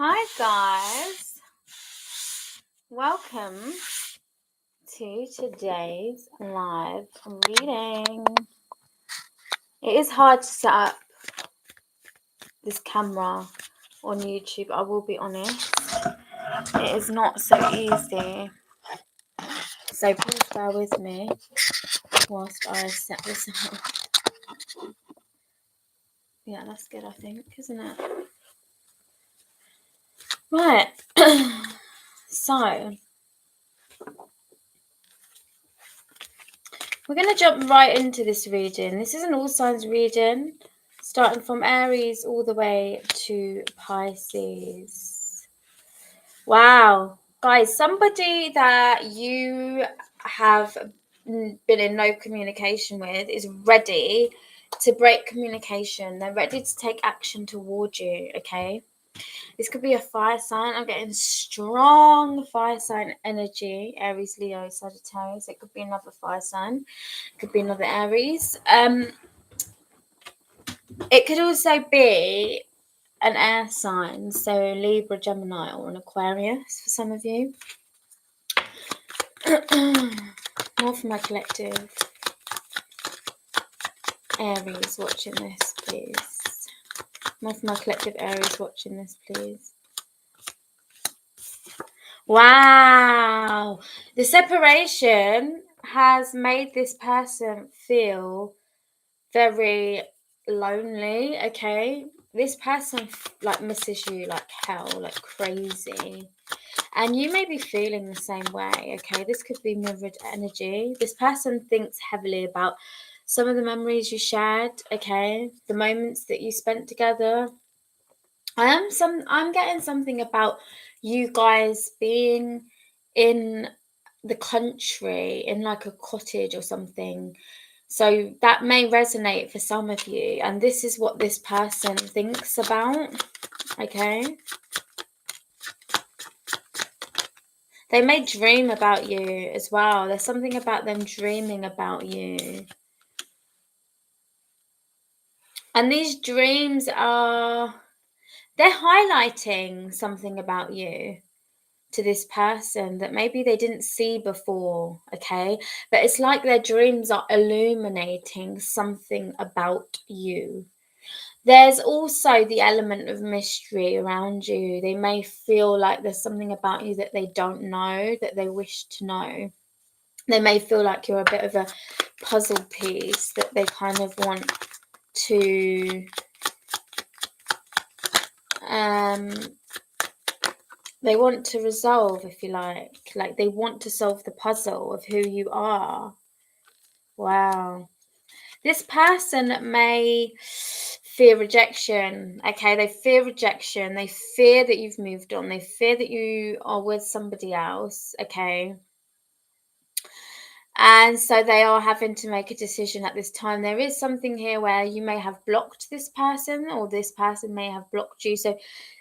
Hi guys, welcome to today's live reading. It is hard to set up this camera on YouTube, I will be honest. It is not so easy, so please bear with me whilst I set this up. Yeah, that's good, I think, isn't it? Right, so we're going to jump right into this reading. This is an all signs reading, starting from Aries all the way to Pisces. Wow. Guys, somebody that you have been in no communication with is ready to break communication. They're ready to take action towards you, okay? This could be a fire sign. I'm getting strong fire sign energy. Aries, Leo, Sagittarius. It could be another fire sign. It could be another Aries. It could also be an air sign. So Libra, Gemini, or an Aquarius for some of you. More for my collective Aries watching this, please. More for my collective Aries watching this, please. Wow, the separation has made this person feel very lonely, okay? This person like misses you like hell, like crazy. And you may be feeling the same way, okay? This could be mirrored energy. This person thinks heavily about some of the memories you shared, okay? The moments that you spent together. I'm getting something about you guys being in the country, in like a cottage or something. So that may resonate for some of you. And this is what this person thinks about, okay? They may dream about you as well. There's something about them dreaming about you. And these dreams they're highlighting something about you to this person that maybe they didn't see before, okay? But it's like their dreams are illuminating something about you. There's also the element of mystery around you. They may feel like there's something about you that they don't know, that they wish to know. They may feel like you're a bit of a puzzle piece that they kind of want to they want to resolve, if you like they want to solve the puzzle of who you are. Wow. This person may fear rejection, okay? They fear rejection. They fear that you've moved on. They fear that you are with somebody else, okay? And so they are having to make a decision at this time. There is something here where you may have blocked this person, or this person may have blocked you. So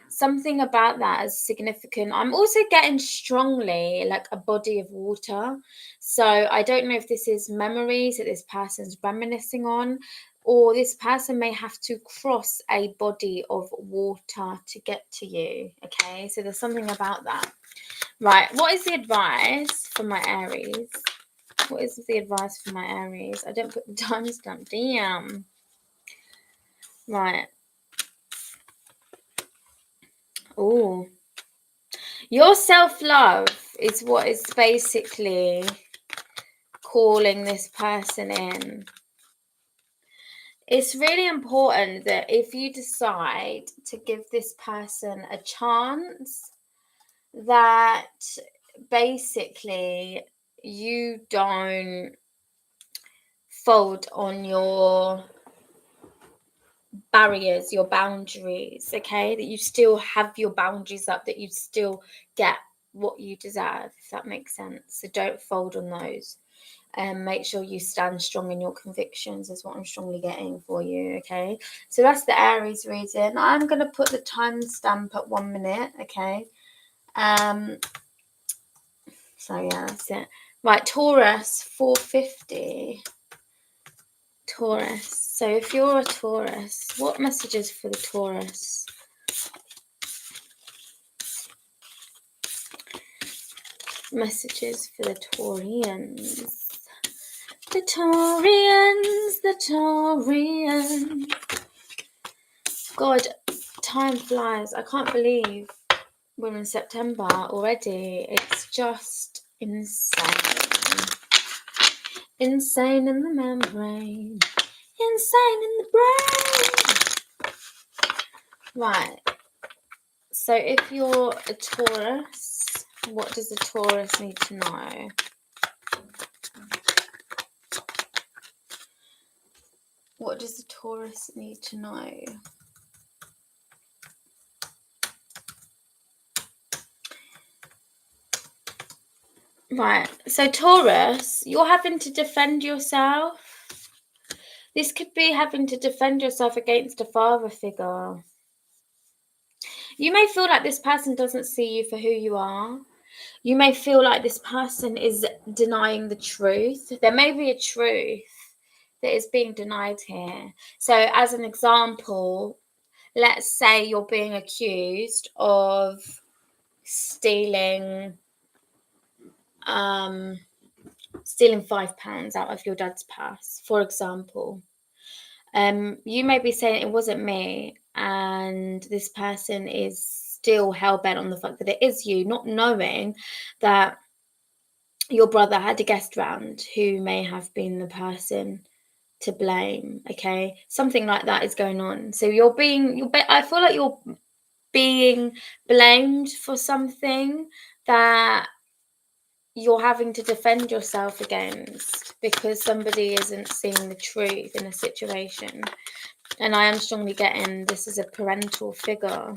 something about that is significant. I'm also getting strongly like a body of water. So I don't know if this is memories that this person's reminiscing on, or this person may have to cross a body of water to get to you. Okay, so there's something about that. Right, what is the advice for my Aries? What is the advice for my Aries? I don't put the timestamp. Damn. Right. Oh. Your self-love is what is basically calling this person in. It's really important that if you decide to give this person a chance, that basically you don't fold on your barriers, your boundaries, okay? That you still have your boundaries up, that you still get what you deserve, if that makes sense. So don't fold on those. And make sure you stand strong in your convictions is what I'm strongly getting for you, okay? So that's the Aries reading. I'm going to put the timestamp at 1 minute, okay? So yeah, that's it. Right, Taurus, 450. Taurus. So if you're a Taurus, what messages for the Taurus? Messages for the Taurians. The Taurians, the Taurians. God, time flies. I can't believe we're in September already. It's just insane. Insane in the membrane. Insane in the brain. Right. So if you're a Taurus, what does a Taurus need to know? What does a Taurus need to know? Right, so Taurus, you're having to defend yourself. This could be having to defend yourself against a father figure. You may feel like this person doesn't see you for who you are. You may feel like this person is denying the truth. There may be a truth that is being denied here. So as an example, let's say you're being accused of stealing £5 out of your dad's purse, for example. You may be saying it wasn't me, and this person is still hell-bent on the fact that it is you, not knowing that your brother had a guest round who may have been the person to blame. Okay, something like that is going on. So I feel like you're being blamed for something that you're having to defend yourself against because somebody isn't seeing the truth in a situation. And I am strongly getting this is a parental figure.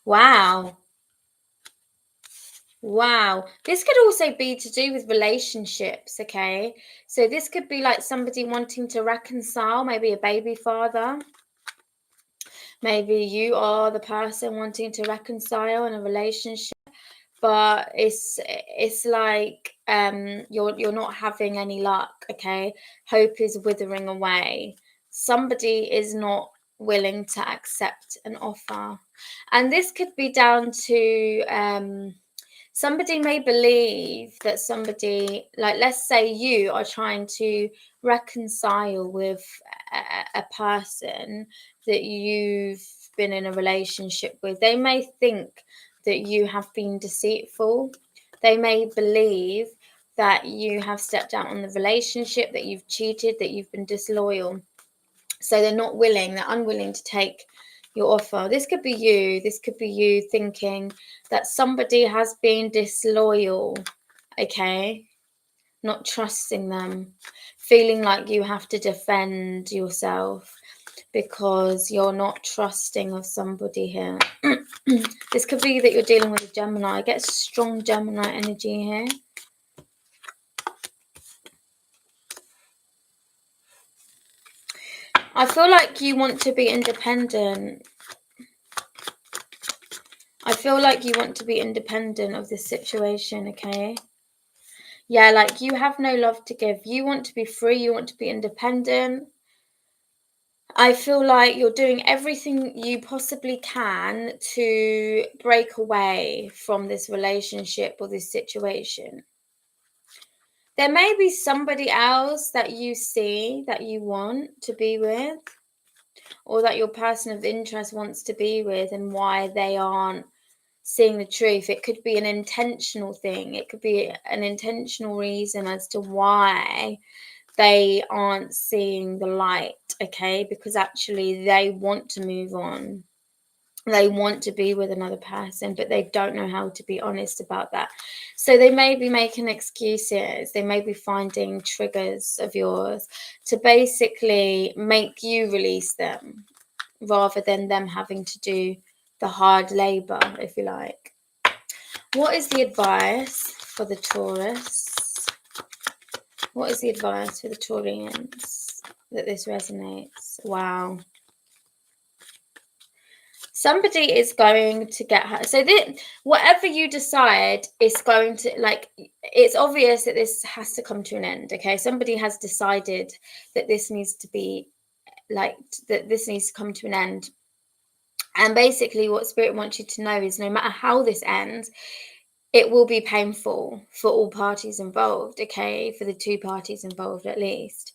Wow. This could also be to do with relationships, okay? So this could be like somebody wanting to reconcile, maybe a baby father. Maybe you are the person wanting to reconcile in a relationship, but it's like you're not having any luck, okay? Hope is withering away. Somebody is not willing to accept an offer. And this could be down to somebody may believe that somebody, like let's say you are trying to reconcile with a person that you've been in a relationship with. They may think that you have been deceitful. They may believe that you have stepped out on the relationship, that you've cheated, that you've been disloyal. So they're unwilling to take your offer. This could be you. This could be you thinking that somebody has been disloyal, okay? Not trusting them, feeling like you have to defend yourself because you're not trusting of somebody here. This could be that you're dealing with a Gemini. I get strong Gemini energy here. I feel like you want to be independent. I feel like you want to be independent of this situation, okay? Yeah, like you have no love to give. You want to be free. You want to be independent. I feel like you're doing everything you possibly can to break away from this relationship or this situation. There may be somebody else that you see that you want to be with, or that your person of interest wants to be with, and why they aren't seeing the truth. It could be an intentional thing. It could be an intentional reason as to why they aren't seeing the light, okay? Because actually they want to move on. They want to be with another person, but they don't know how to be honest about that. So they may be making excuses. They may be finding triggers of yours to basically make you release them rather than them having to do the hard labor, if you like. What is the advice for the Taurus? What is the advice for the Taurians that this resonates? Wow. Somebody is going to get hurt. So whatever you decide is going to, like, it's obvious that this has to come to an end, okay? Somebody has decided that this needs to be, like, that this needs to come to an end. And basically what Spirit wants you to know is no matter how this ends, it will be painful for all parties involved, okay? For the two parties involved at least.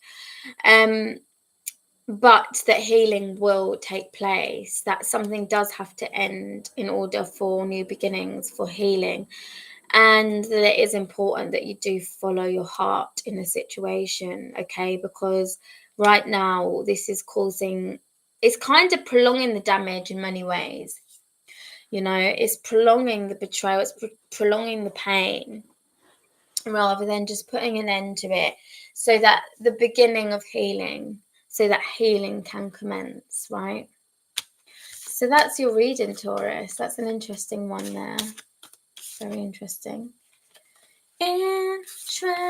But that healing will take place, that something does have to end in order for new beginnings, for healing. And that it is important that you do follow your heart in a situation, okay? Because right now this is causing, it's kind of prolonging the damage in many ways. You know, it's prolonging the betrayal, it's prolonging the pain, rather than just putting an end to it, so that the beginning of healing, so that healing can commence, right? So that's your reading, Taurus. That's an interesting one there. Very interesting. Interesting.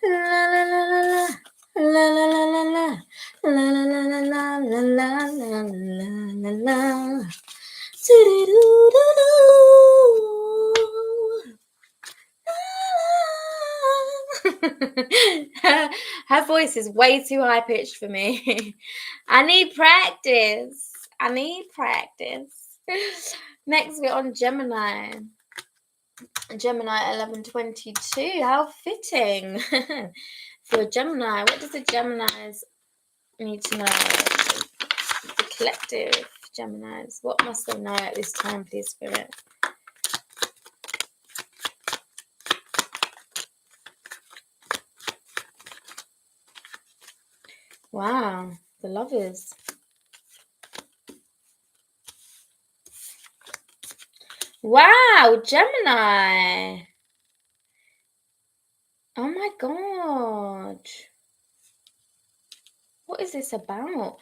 La la la la la. La la la la la. La la la la la la la la la la. Her voice is way too high pitched for me. I need practice. Next, we're on Gemini. Gemini 1122. How fitting. For Gemini, what does the Geminis need to know? The collective Geminis. What must they know at this time, please, Spirit? Wow, the Lovers. Wow, Gemini. Oh my God. What is this about?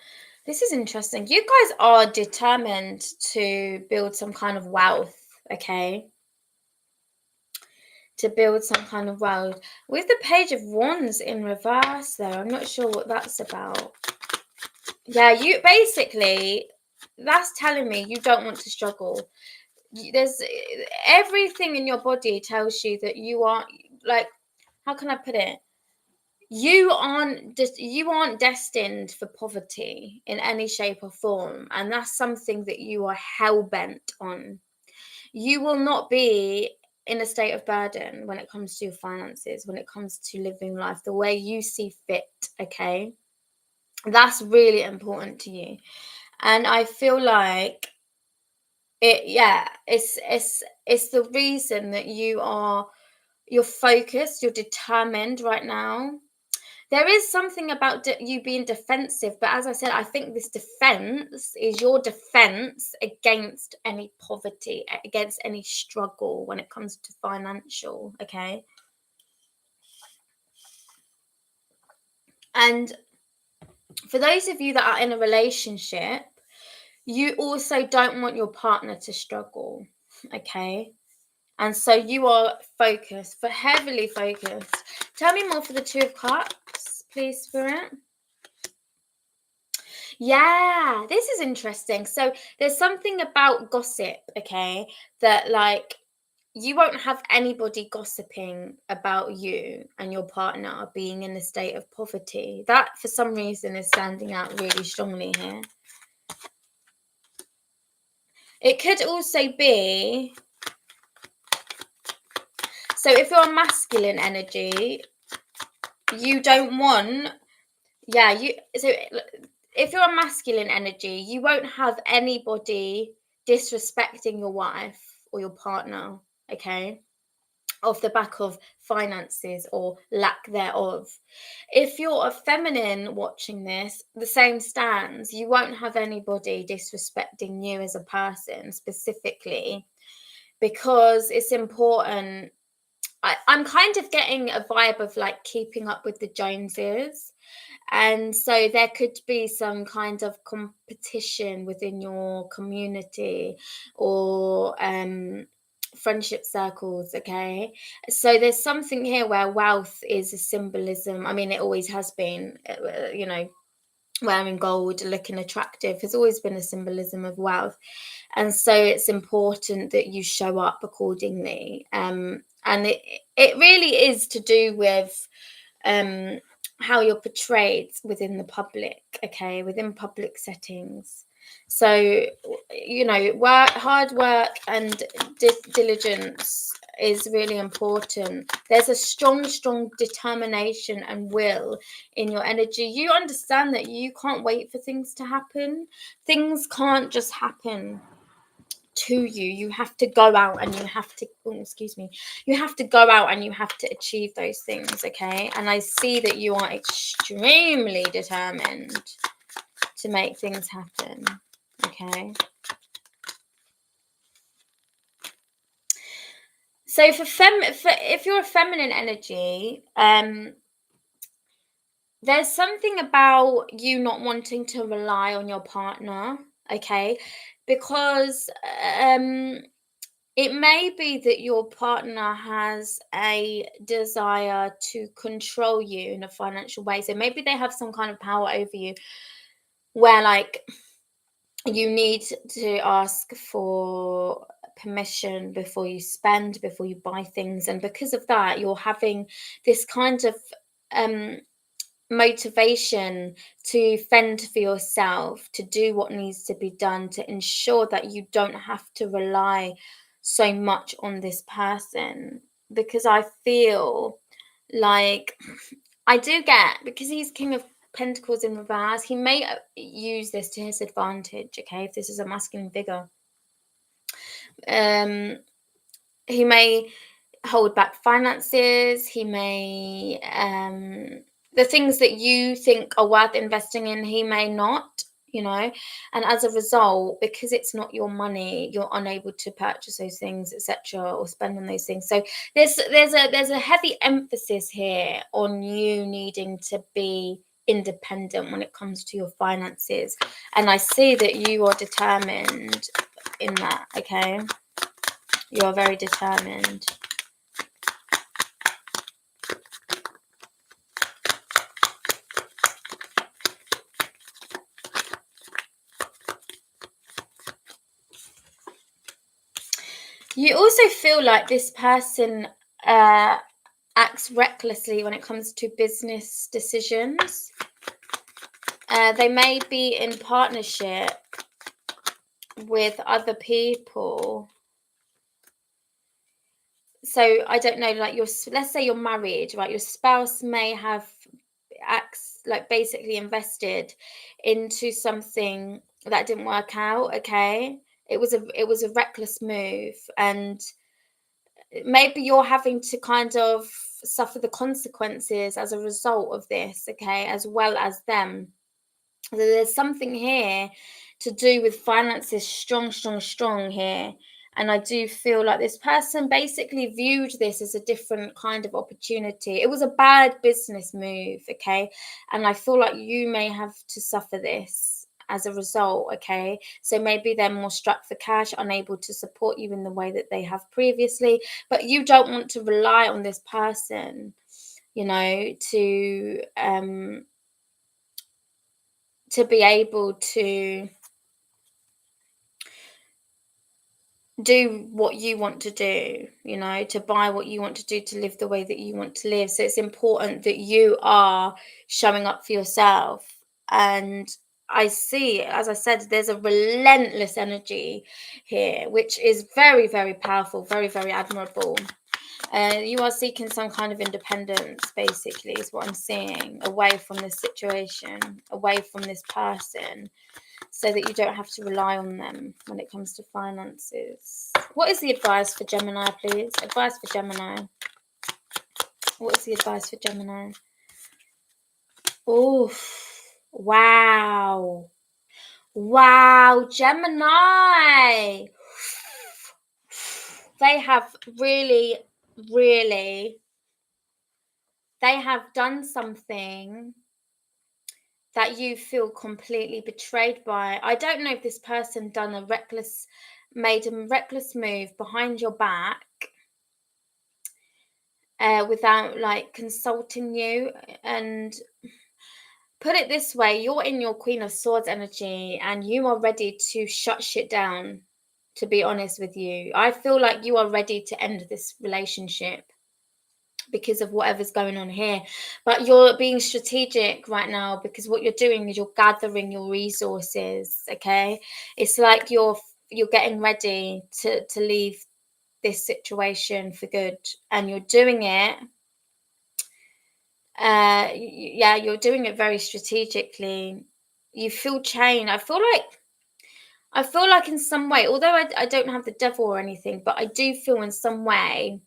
This is interesting. You guys are determined to build some kind of wealth, okay? To build some kind of wealth. With the Page of Wands in reverse, though, I'm not sure what that's about. Yeah, you basically, that's telling me you don't want to struggle. There's everything in your body tells you that you are, like, how can I put it? You aren't destined for poverty in any shape or form, and that's something that you are hell-bent on. You will not be in a state of burden when it comes to your finances, when it comes to living life the way you see fit, okay? That's really important to you. And I feel like it's the reason that you're focused, you're determined right now. There is something about you being defensive, but as I said, I think this defense is your defense against any poverty, against any struggle when it comes to financial, okay? And for those of you that are in a relationship, you also don't want your partner to struggle, okay? And so you are focused, heavily focused. Tell me more for the Two of Cups, please, Spirit. Yeah, this is interesting. So there's something about gossip, okay, that like you won't have anybody gossiping about you and your partner being in a state of poverty. That for some reason is standing out really strongly here. It could also be, so if you're a masculine energy, you don't want, so if you're a masculine energy, you won't have anybody disrespecting your wife or your partner, okay, off the back of finances or lack thereof. If you're a feminine watching this, the same stands. You won't have anybody disrespecting you as a person specifically, because it's important. I'm kind of getting a vibe of like keeping up with the Joneses. And so there could be some kind of competition within your community or friendship circles, okay? So there's something here where wealth is a symbolism. I mean, it always has been, you know, wearing gold, looking attractive has always been a symbolism of wealth. And so it's important that you show up accordingly. And it really is to do with how you're portrayed within the public, okay, within public settings. So, you know, hard work and diligence is really important. There's a strong determination and will in your energy. You understand that you can't wait for things to happen. Things can't just happen to you. You have to go out and you have to, you have to go out and you have to achieve those things, okay? And I see that you are extremely determined to make things happen, okay? So if you're a feminine energy, there's something about you not wanting to rely on your partner, okay? Because it may be that your partner has a desire to control you in a financial way. So maybe they have some kind of power over you where, like, you need to ask for permission before you spend, before you buy things. And because of that, you're having this kind of motivation to fend for yourself, to do what needs to be done, to ensure that you don't have to rely so much on this person. Because I feel like I do get, because he's King of Pentacles in reverse, he may use this to his advantage, okay, if this is a masculine figure. He may hold back finances, he may the things that you think are worth investing in, he may not, you know, and as a result, because it's not your money, you're unable to purchase those things, etc., or spend on those things. So there's a heavy emphasis here on you needing to be independent when it comes to your finances, and I see that you are determined in that, okay? You are very determined. You also feel like this person acts recklessly when it comes to business decisions. They may be in partnership with other people. So I don't know, like let's say you're married, right? Your spouse may have like basically invested into something that didn't work out, okay? It was a reckless move, and maybe you're having to kind of suffer the consequences as a result of this, okay, as well as them. So there's something here to do with finances, strong here. And I do feel like this person basically viewed this as a different kind of opportunity. It was a bad business move, okay? And I feel like you may have to suffer this as a result, okay? So maybe they're more strapped for cash, unable to support you in the way that they have previously, but you don't want to rely on this person, you know, to be able to do what you want to do, you know, to buy what you want to do, to live the way that you want to live. So it's important that you are showing up for yourself. And I see, as I said, there's a relentless energy here, which is very, very powerful, very, very admirable. You are seeking some kind of independence, basically, is what I'm seeing, away from this situation, away from this person, so that you don't have to rely on them when it comes to finances. What is the advice for Gemini, please? Advice for Gemini. What is the advice for Gemini? Oof. Wow. Wow, Gemini. They have really, they have done something that you feel completely betrayed by. I don't know if this person made a reckless move behind your back without like consulting you. And put it this way, you're in your Queen of Swords energy and you are ready to shut shit down, to be honest with you. I feel like you are ready to end this relationship because of whatever's going on here. But you're being strategic right now, because what you're doing is you're gathering your resources, okay? It's like you're getting ready to leave this situation for good, and you're doing it yeah, you're doing it very strategically. You feel chained. I feel like in some way, although I don't have the devil or anything, but I do feel in some way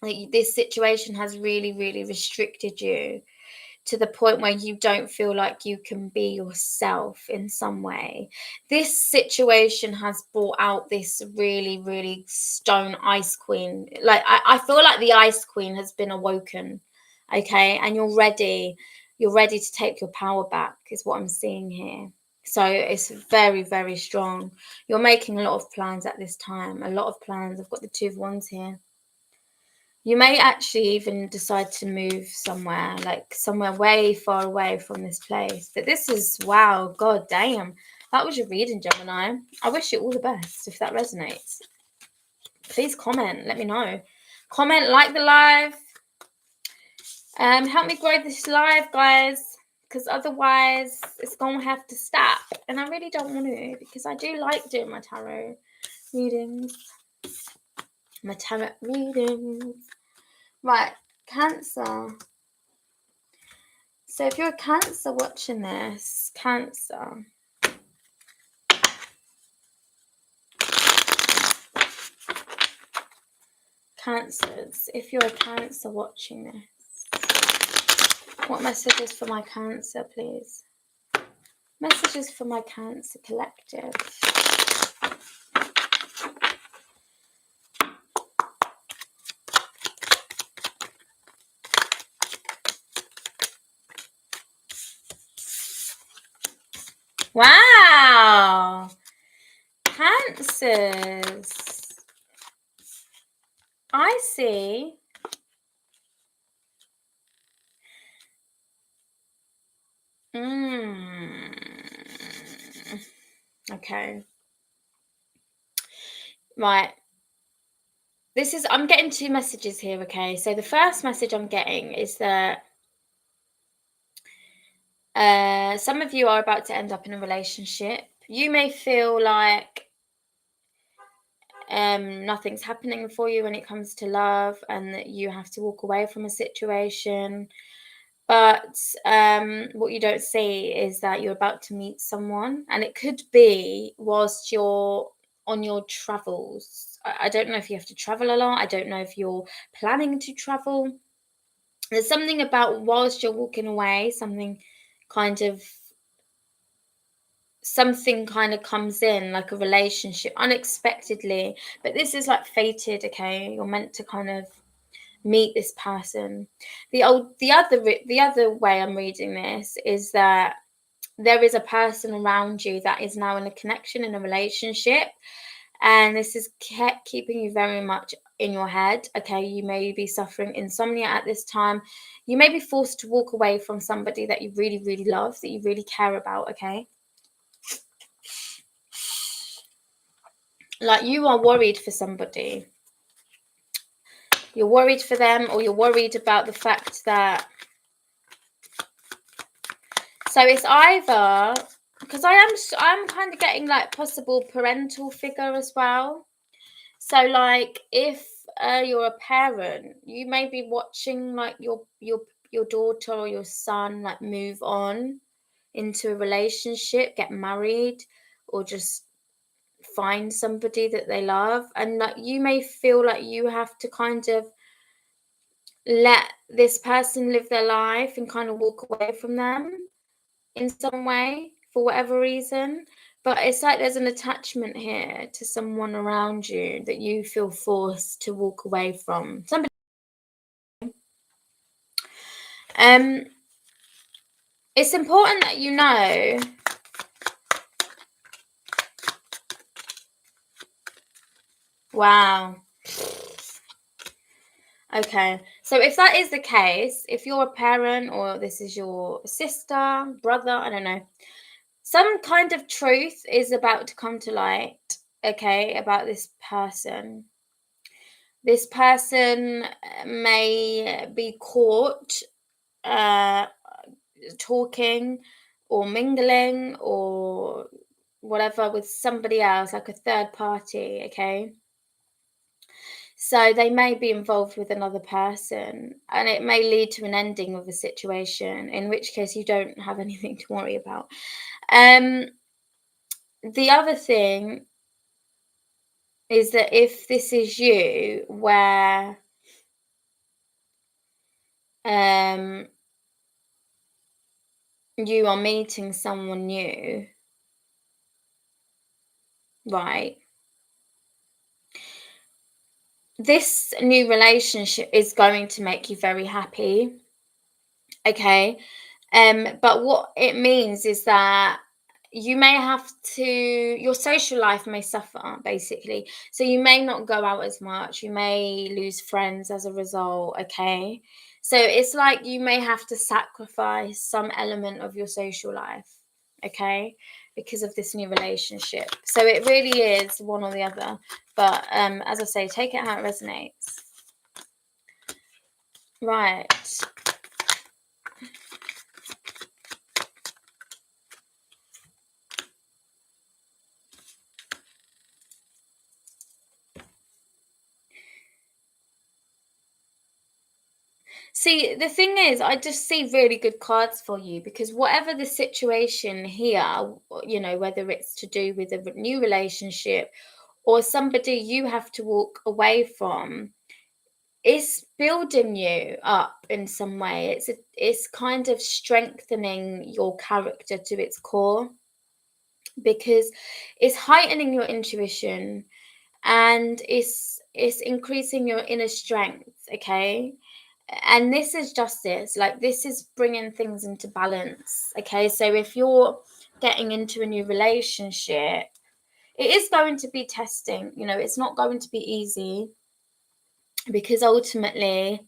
like this situation has really, really restricted you to the point where you don't feel like you can be yourself in some way. This situation has brought out this really, really stone ice queen. Like I feel like the ice queen has been awoken, okay? And you're ready to take your power back, is what I'm seeing here. So it's very, very strong. You're making a lot of plans at this time. A lot of plans. I've got the Two of Wands here. You may actually even decide to move somewhere, like somewhere way far away from this place. But this is, wow, god damn. That was your reading, Gemini. I wish you all the best if that resonates. Please comment, let me know. Comment, like the live. Help me grow this live, guys, because otherwise it's gonna have to stop. And I really don't want to, because I do like doing my tarot readings. Right, Cancer. So if you're a Cancer watching this, Cancer. Cancers, if you're a Cancer watching this, what messages for my Cancer, please? Messages for my Cancer collective. Wow! Cancers. I see. Okay. Right. This is, I'm getting two messages here, okay? So the first message I'm getting is that some of you are about to end up in a relationship. You may feel like nothing's happening for you when it comes to love, and that you have to walk away from a situation. But what you don't see is that you're about to meet someone, and it could be whilst you're on your travels. I don't know if you have to travel a lot. I don't know if you're planning to travel. There's something about whilst you're walking away, something kind of comes in, like a relationship, unexpectedly. But this is like fated, okay? You're meant to kind of meet this person. The other way I'm reading this is that there is a person around you that is now in a connection, in a relationship, and this is keeping you very much in your head, okay? You may be suffering insomnia at this time. You may be forced to walk away from somebody that you really, really love, that you really care about, okay? Like, you are worried for somebody. You're worried for them, or you're worried about the fact that, so it's either, because I'm kind of getting like possible parental figure as well. So like if you're a parent, you may be watching like your daughter or your son like move on into a relationship, get married, or just find somebody that they love, and like you may feel like you have to kind of let this person live their life and kind of walk away from them in some way for whatever reason. But it's like there's an attachment here to someone around you that you feel forced to walk away from. Somebody it's important that you know wow. Okay, so if that is the case, if you're a parent or this is your sister, brother, I don't know, some kind of truth is about to come to light, okay, about this person. This person may be caught talking or mingling or whatever with somebody else, like a third party, okay? So they may be involved with another person, and it may lead to an ending of a situation, in which case you don't have anything to worry about. The other thing is that if this is you, where you are meeting someone new, right? This new relationship is going to make you very happy, okay? But what it means is that you may have to, your social life may suffer, basically. So you may not go out as much, you may lose friends as a result, okay? So it's like you may have to sacrifice some element of your social life, okay? Because of this new relationship. So it really is one or the other. But as I say, take it how it resonates. Right. See, the thing is, I just see really good cards for you because whatever the situation here, whether it's to do with a new relationship or somebody you have to walk away from, it's building you up in some way. It's kind of strengthening your character to its core because it's heightening your intuition and it's increasing your inner strength, okay? And this is justice, like this is bringing things into balance, okay? So if you're getting into a new relationship, it is going to be testing, it's not going to be easy because ultimately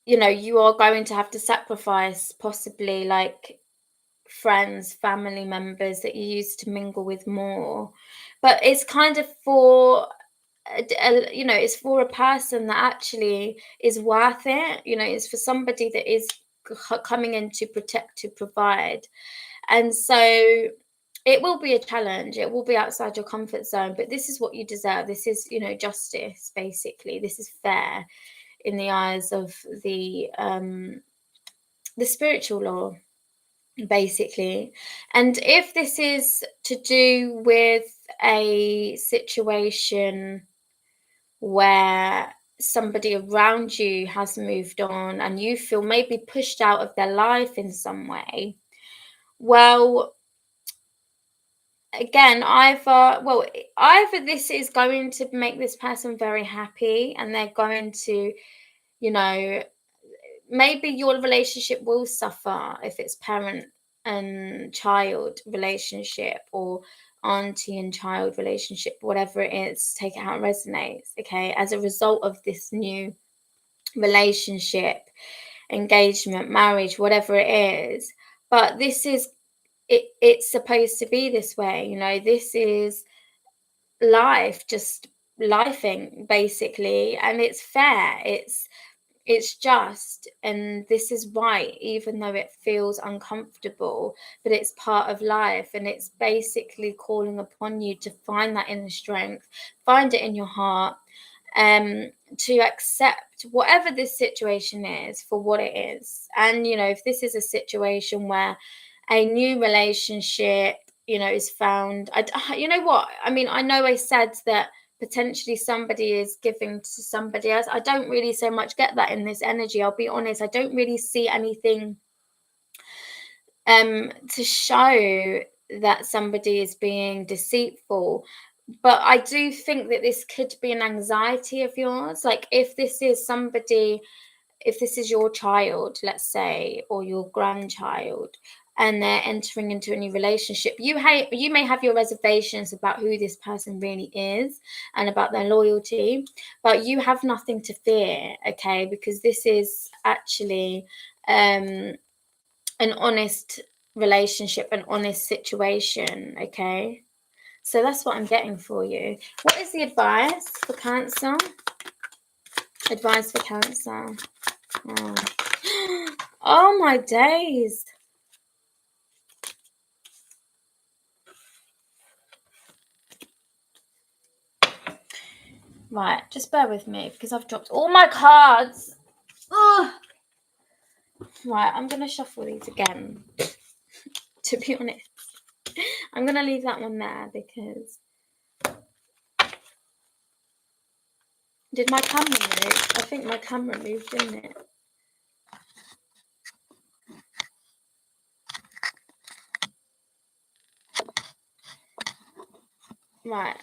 you are going to have to sacrifice possibly like friends, family members that you used to mingle with more, but it's kind of for it's for a person that actually is worth it. It's for somebody that is coming in to protect, to provide. And so it will be a challenge, it will be outside your comfort zone, but this is what you deserve. This is justice, basically. This is fair in the eyes of the spiritual law, basically. And if this is to do with a situation where somebody around you has moved on and you feel maybe pushed out of their life in some way, well, again, either this is going to make this person very happy and they're going to, you know maybe your relationship will suffer if it's parent and child relationship or auntie and child relationship, whatever it is, take it how it resonates, okay, as a result of this new relationship, engagement, marriage, whatever it is. But this is it's supposed to be this way, this is life, just lifing, basically, and it's fair, it's just, and this is right, even though it feels uncomfortable, but it's part of life, and it's basically calling upon you to find that inner strength, find it in your heart, to accept whatever this situation is for what it is. And if this is a situation where a new relationship is found, you know what I mean, I know I said that potentially somebody is giving to somebody else. I don't really so much get that in this energy, I'll be honest. I don't really see anything to show that somebody is being deceitful. But I do think that this could be an anxiety of yours. Like if this is your child, let's say, or your grandchild, and they're entering into a new relationship, you may have your reservations about who this person really is and about their loyalty, but you have nothing to fear, okay? Because this is actually an honest relationship, an honest situation, okay? So that's what I'm getting for you. What is the advice for Cancer? Advice for Cancer. Oh, oh my days. Right, just bear with me because I've dropped all my cards. Ugh. Right, I'm going to shuffle these again, to be honest. I'm going to leave that one there because... Did my camera move? I think my camera moved, didn't it? Right.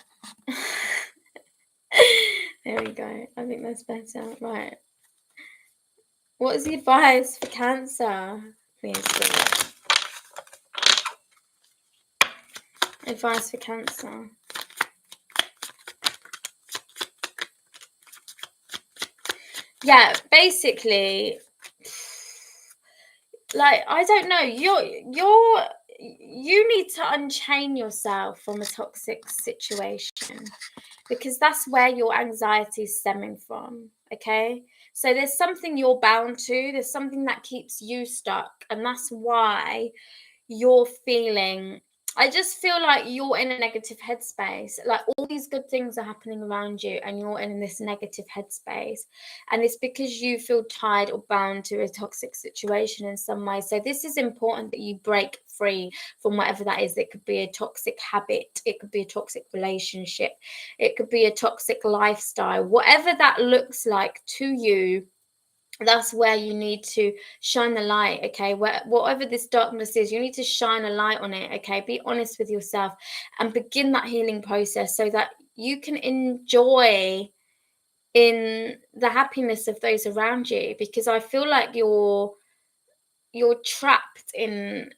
There we go. I think that's better. Right. What is the advice for Cancer? Please, Spirit. Advice for Cancer. Yeah, basically, like, I don't know, you need to unchain yourself from a toxic situation because that's where your anxiety is stemming from. Okay, so there's something you're bound to, there's something that keeps you stuck, and that's why you're feeling... I just feel like you're in a negative headspace. Like, all these good things are happening around you and you're in this negative headspace. And it's because you feel tied or bound to a toxic situation in some way. So this is important that you break free from whatever that is. It could be a toxic habit. It could be a toxic relationship. It could be a toxic lifestyle. Whatever that looks like to you, that's where you need to shine the light. Okay, whatever this darkness is, you need to shine a light on it. Okay, be honest with yourself and begin that healing process so that you can enjoy in the happiness of those around you, because I feel like you're trapped in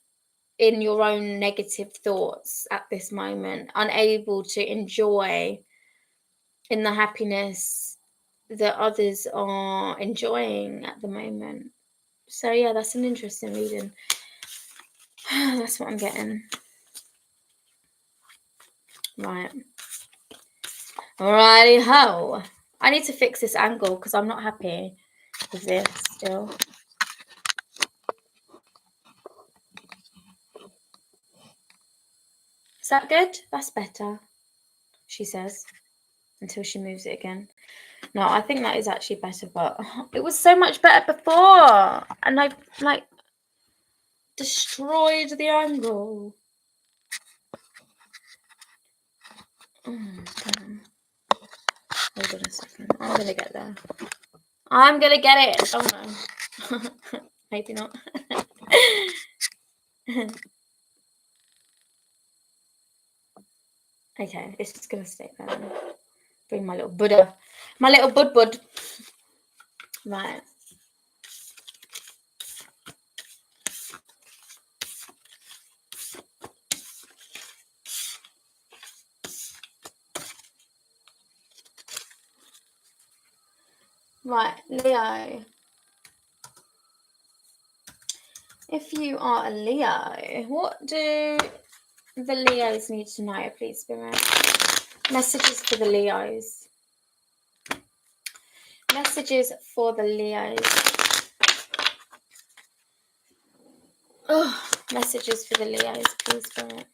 your own negative thoughts at this moment, unable to enjoy in the happiness that others are enjoying at the moment. So yeah, that's an interesting reading. That's what I'm getting. Right. Alrighty ho. I need to fix this angle because I'm not happy with this still. Is that good? That's better, she says, until she moves it again. No, I think that is actually better, but it was so much better before. And I've, like, destroyed the angle. Damn. Hold on a second. I'm going to get there. I'm going to get it. Oh, no. Maybe not. Okay, it's just going to stay there. Bring my little Buddha. My little bud. Right. Right, Leo. If you are a Leo, what do the Leos need to know, please, Spirit? Messages for the Leos. Messages for the Leos. Oh, messages for the Leos, please, Spirit.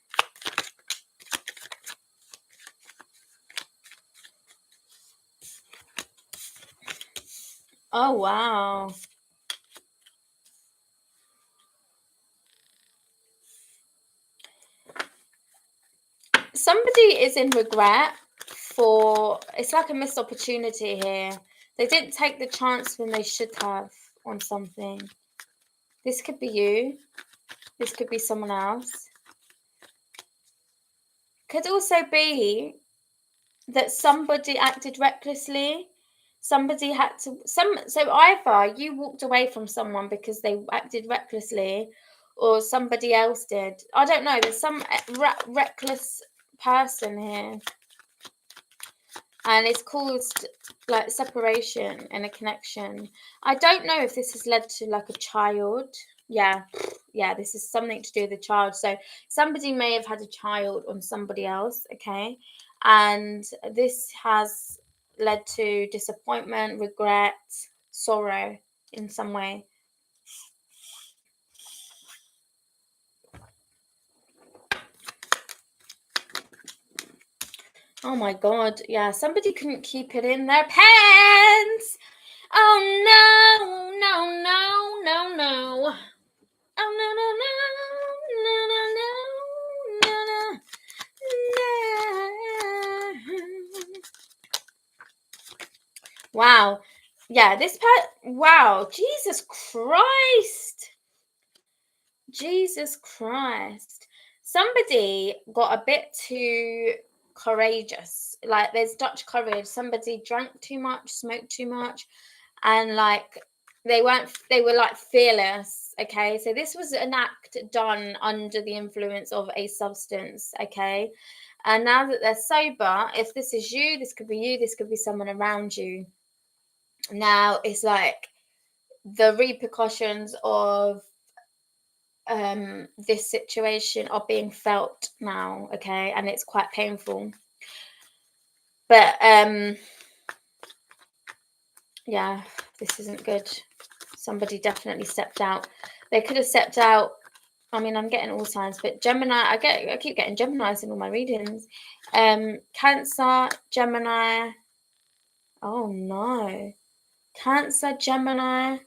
Oh, wow. Somebody is in regret for... It's like a missed opportunity here. They didn't take the chance when they should have on something. This could be you. This could be someone else. Could also be that somebody acted recklessly. Somebody had to... So either you walked away from someone because they acted recklessly, or somebody else did. I don't know. There's some reckless person here. And it's caused, like, separation and a connection. I don't know if this has led to, like, a child. Yeah, yeah, this is something to do with the child. So somebody may have had a child on somebody else, okay? And this has led to disappointment, regret, sorrow in some way. Oh my God, yeah, somebody couldn't keep it in their pants. Oh no, no, no, no, no. Oh no, no, no, no, no, no, no, no. Wow. Yeah, wow, Jesus Christ. Jesus Christ. Somebody got a bit too courageous. Like, there's Dutch courage. Somebody drank too much, smoked too much, and like they were like fearless. Okay, so this was an act done under the influence of a substance. Okay, and now that they're sober, if this is you, this could be you, this could be someone around you. Now it's like the repercussions of this situation are being felt now, okay, and it's quite painful. But yeah, this isn't good. Somebody definitely stepped out. They could have stepped out. I mean, I'm getting all signs, but Gemini, I keep getting Geminis in all my readings. Cancer, Gemini. Oh no. Cancer, Gemini.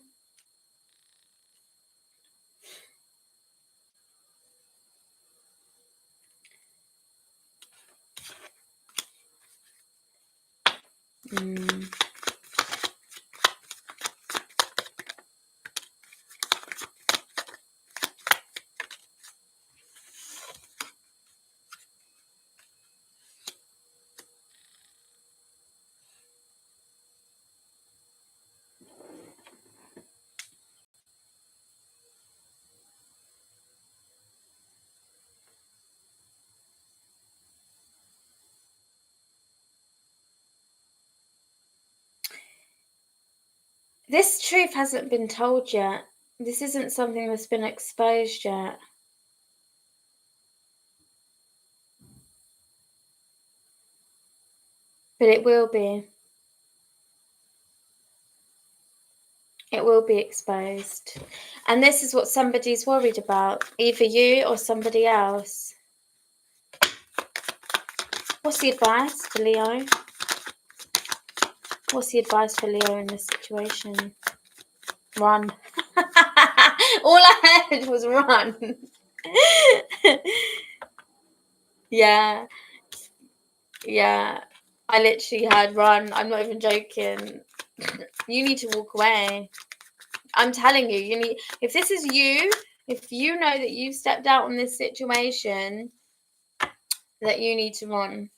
This truth hasn't been told yet. This isn't something that's been exposed yet. But it will be. It will be exposed. And this is what somebody's worried about. Either you or somebody else. What's the advice for Leo? What's the advice for Leo in this situation? Run. All I heard was run. Yeah. Yeah. I literally heard run. I'm not even joking. You need to walk away. I'm telling you, if this is you, if you know that you've stepped out on this situation, that you need to run.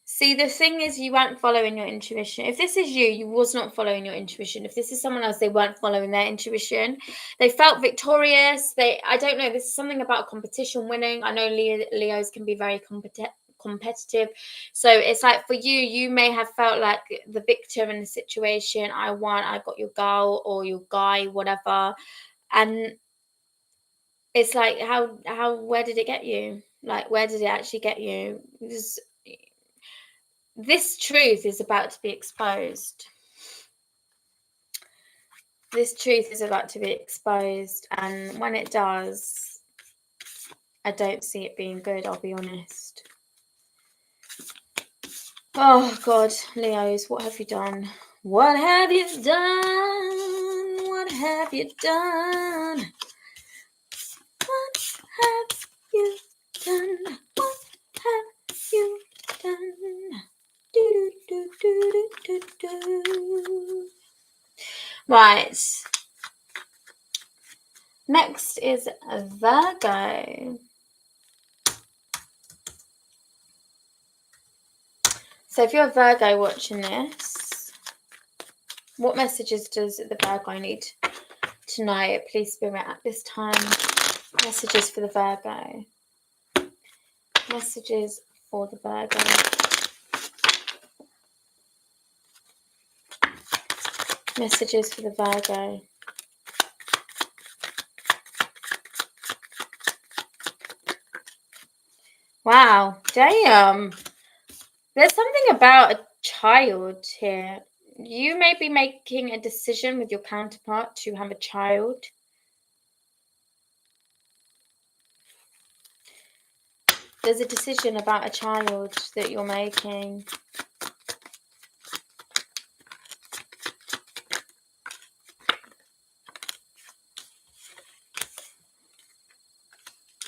See, the thing is, you weren't following your intuition. If this is you, you was not following your intuition. If this is someone else, they weren't following their intuition. They felt victorious. I don't know, this is something about competition winning. I know Leos can be very competitive. So it's like for you, you may have felt like the victor in the situation. I won, I got your girl or your guy, whatever. And it's like, where did it get you? Like, where did it actually get you? This truth is about to be exposed. This truth is about to be exposed, and when it does, I don't see it being good, I'll be honest. Oh God, Leos, what have you done? What have you done? What have you done? What have you done? What have you done? Do, do, do, do, do, do. Right. Next is Virgo. So if you're a Virgo watching this, what messages does the Virgo need to know? Please, Spirit, at this time. Messages for the Virgo. Messages for the Virgo. Messages for the Virgo. Wow, damn. There's something about a child here. You may be making a decision with your counterpart to have a child. There's a decision about a child that you're making.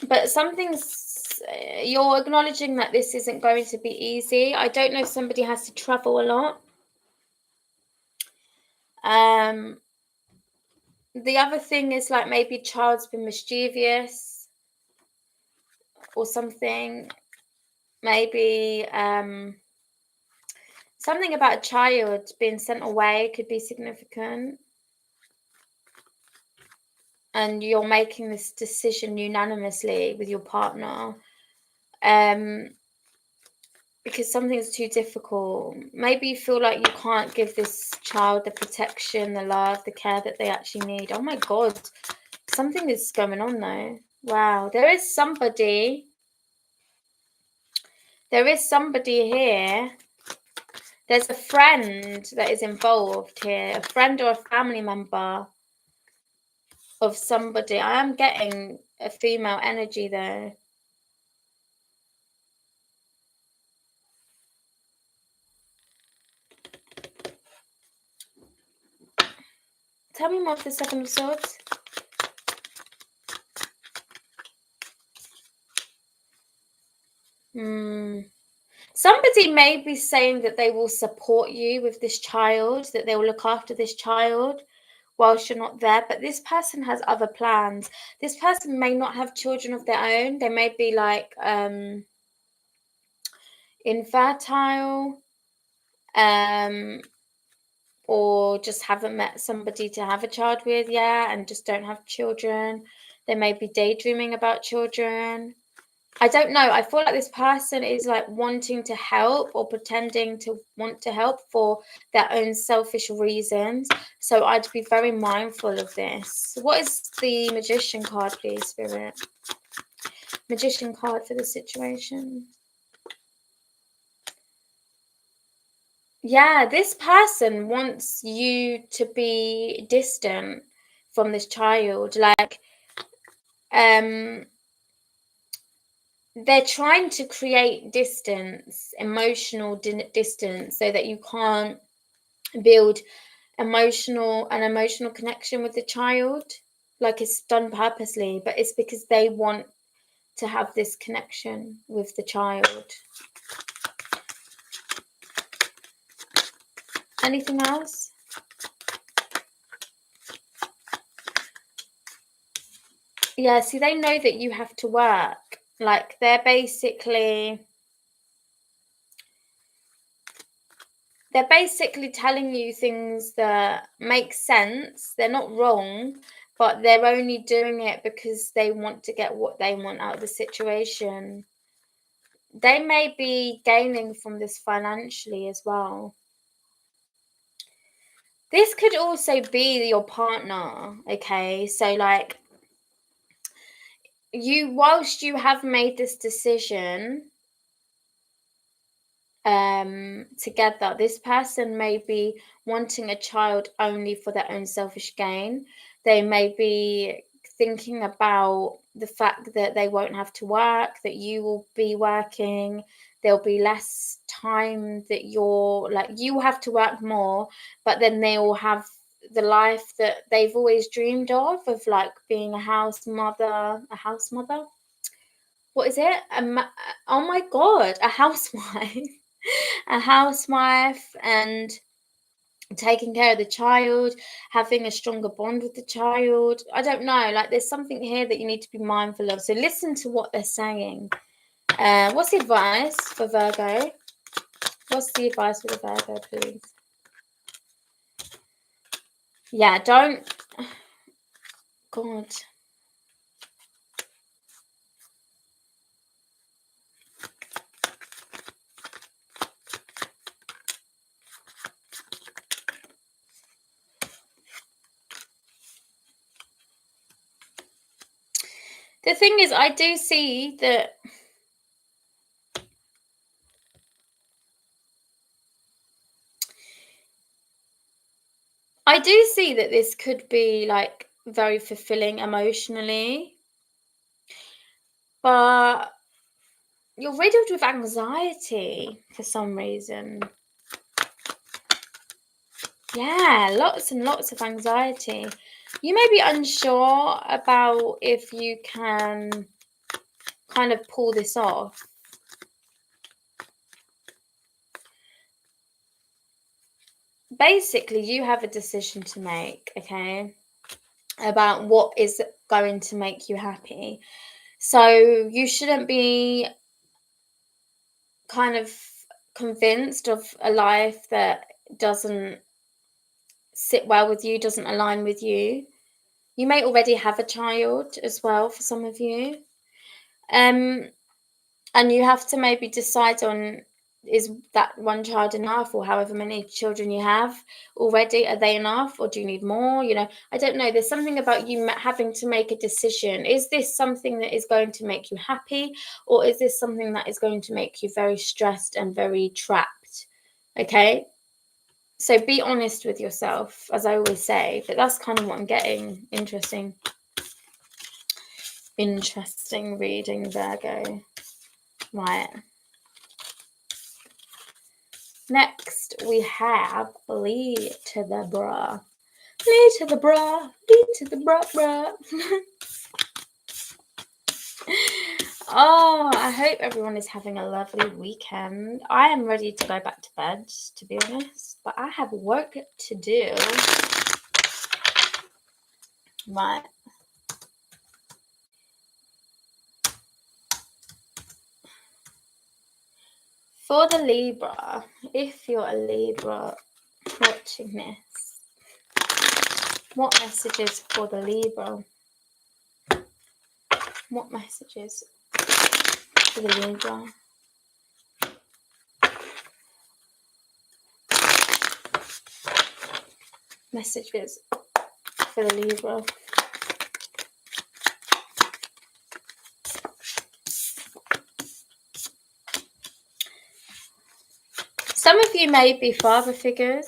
But you're acknowledging that this isn't going to be easy. I don't know if somebody has to travel a lot. The other thing is like maybe child's been mischievous or something. Maybe something about a child being sent away could be significant. And you're making this decision unanimously with your partner. Because something's too difficult. Maybe you feel like you can't give this child the protection, the love, the care that they actually need. Oh my God. Something is going on though. Wow. There is somebody here. There's a friend that is involved here. A friend or a family member of somebody. I am getting a female energy though. Tell me more of the Seven of Swords. Somebody may be saying that they will support you with this child, that they will look after this child whilst you're not there. But this person has other plans. This person may not have children of their own. They may be like infertile, or just haven't met somebody to have a child with yet and just don't have children. They may be daydreaming about children. I don't know. I feel like this person is like wanting to help or pretending to want to help for their own selfish reasons. So I'd be very mindful of this. What is the Magician card, please, Spirit? Magician card for the situation. Yeah, this person wants you to be distant from this child. Like, they're trying to create distance, emotional distance, so that you can't build an emotional connection with the child. Like, it's done purposely, but it's because they want to have this connection with the child. Anything else? Yeah, see, they know that you have to work. Like, they're basically telling you things that make sense. They're not wrong, but they're only doing it because they want to get what they want out of the situation. They may be gaining from this financially as well. This could also be your partner, okay? So, like, whilst you have made this decision together, this person may be wanting a child only for their own selfish gain. They may be thinking about the fact that they won't have to work, that you will be working, there'll be less time that you will have to work more, but then they will have the life that they've always dreamed of like being a house mother. What is it? Oh my God, a housewife. A housewife, and taking care of the child, having a stronger bond with the child. I don't know, like, there's something here that you need to be mindful of. So listen to what they're saying. What's the advice for Virgo? What's the advice for the Virgo, please? Yeah, don't. God. The thing is, I do see that I do see that this could be like very fulfilling emotionally, but you're riddled with anxiety for some reason. Yeah, lots and lots of anxiety. You may be unsure about if you can kind of pull this off. Basically, you have a decision to make, okay, about what is going to make you happy. So you shouldn't be kind of convinced of a life that doesn't sit well with you, doesn't align with you. You may already have a child as well for some of you. And you have to maybe decide on, is that one child enough, or however many children you have already, are they enough, or do you need more? I don't know. There's something about you having to make a decision. Is this something that is going to make you happy, or is this something that is going to make you very stressed and very trapped? Okay, so be honest with yourself, as I always say, but that's kind of what I'm getting. Interesting reading, Virgo. Right. Next, we have lead to the bra. Lead to the bra. Lead to the bra. Oh, I hope everyone is having a lovely weekend. I am ready to go back to bed, to be honest, but I have work to do. Right. For the Libra, if you're a Libra watching this, what messages for the Libra? What messages for the Libra? Messages for the Libra. Some of you may be father figures.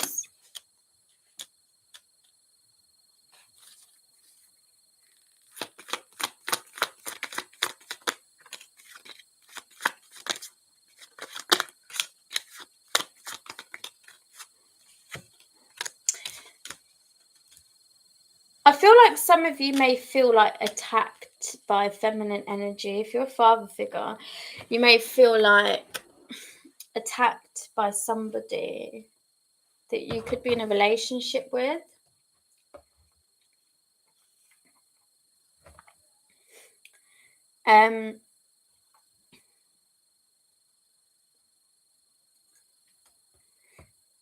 I feel like some of you may feel like attacked by feminine energy. If you're a father figure, you may feel like attacked by somebody that you could be in a relationship with.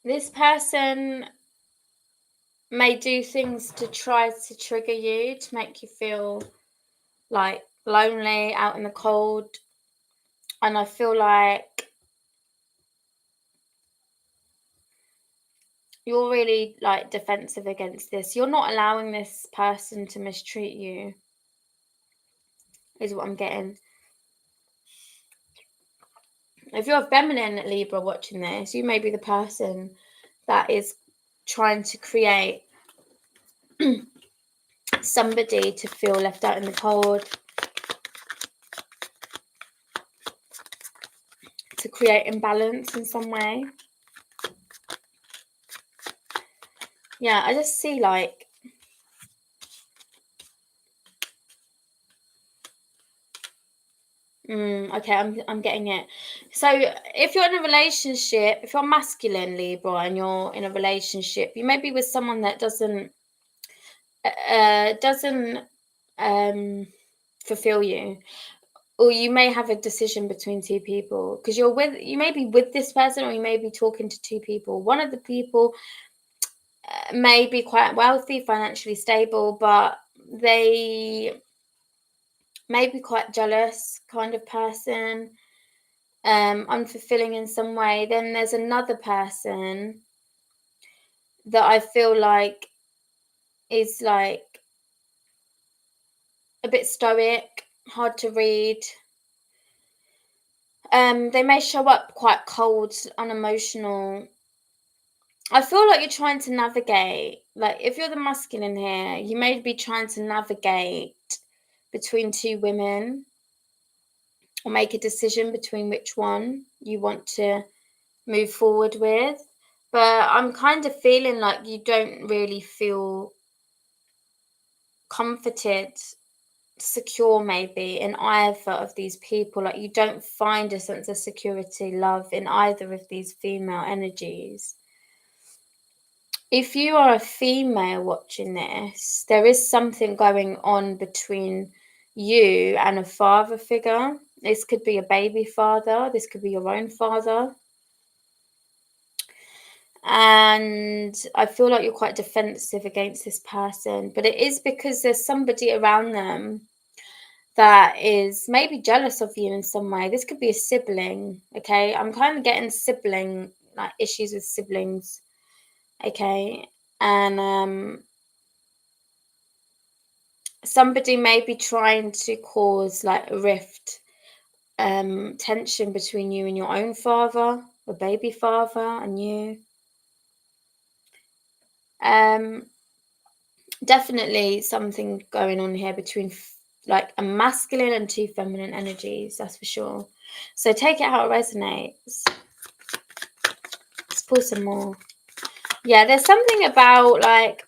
This person may do things to try to trigger you, to make you feel like lonely, out in the cold. And I feel like you're really like defensive against this. You're not allowing this person to mistreat you, is what I'm getting. If you're a feminine Libra watching this, you may be the person that is trying to create somebody to feel left out in the cold, to create imbalance in some way. Yeah, I just see like okay, I'm getting it. So if you're in a relationship, if you're masculine Libra and you're in a relationship, you may be with someone that doesn't fulfill you, or you may have a decision between two people, because you may be with this person, or you may be talking to two people. One of the people may be quite wealthy, financially stable, but they may be quite jealous kind of person, unfulfilling in some way. Then there's another person that I feel like is like a bit stoic, hard to read. They may show up quite cold, unemotional, I feel like you're trying to navigate, like if you're the masculine here, you may be trying to navigate between two women or make a decision between which one you want to move forward with. But I'm kind of feeling like you don't really feel comforted, secure maybe in either of these people. Like you don't find a sense of security, love in either of these female energies. If you are a female watching this, there is something going on between you and a father figure. This could be a baby father, this could be your own father. And I feel like you're quite defensive against this person, but it is because there's somebody around them that is maybe jealous of you in some way. This could be a sibling, okay? I'm kind of getting sibling, like issues with siblings, okay? And somebody may be trying to cause like a rift, tension between you and your own father, or baby father, and you. Definitely something going on here between like a masculine and two feminine energies, that's for sure. So take it how it resonates. Let's pull some more. Yeah, there's something about like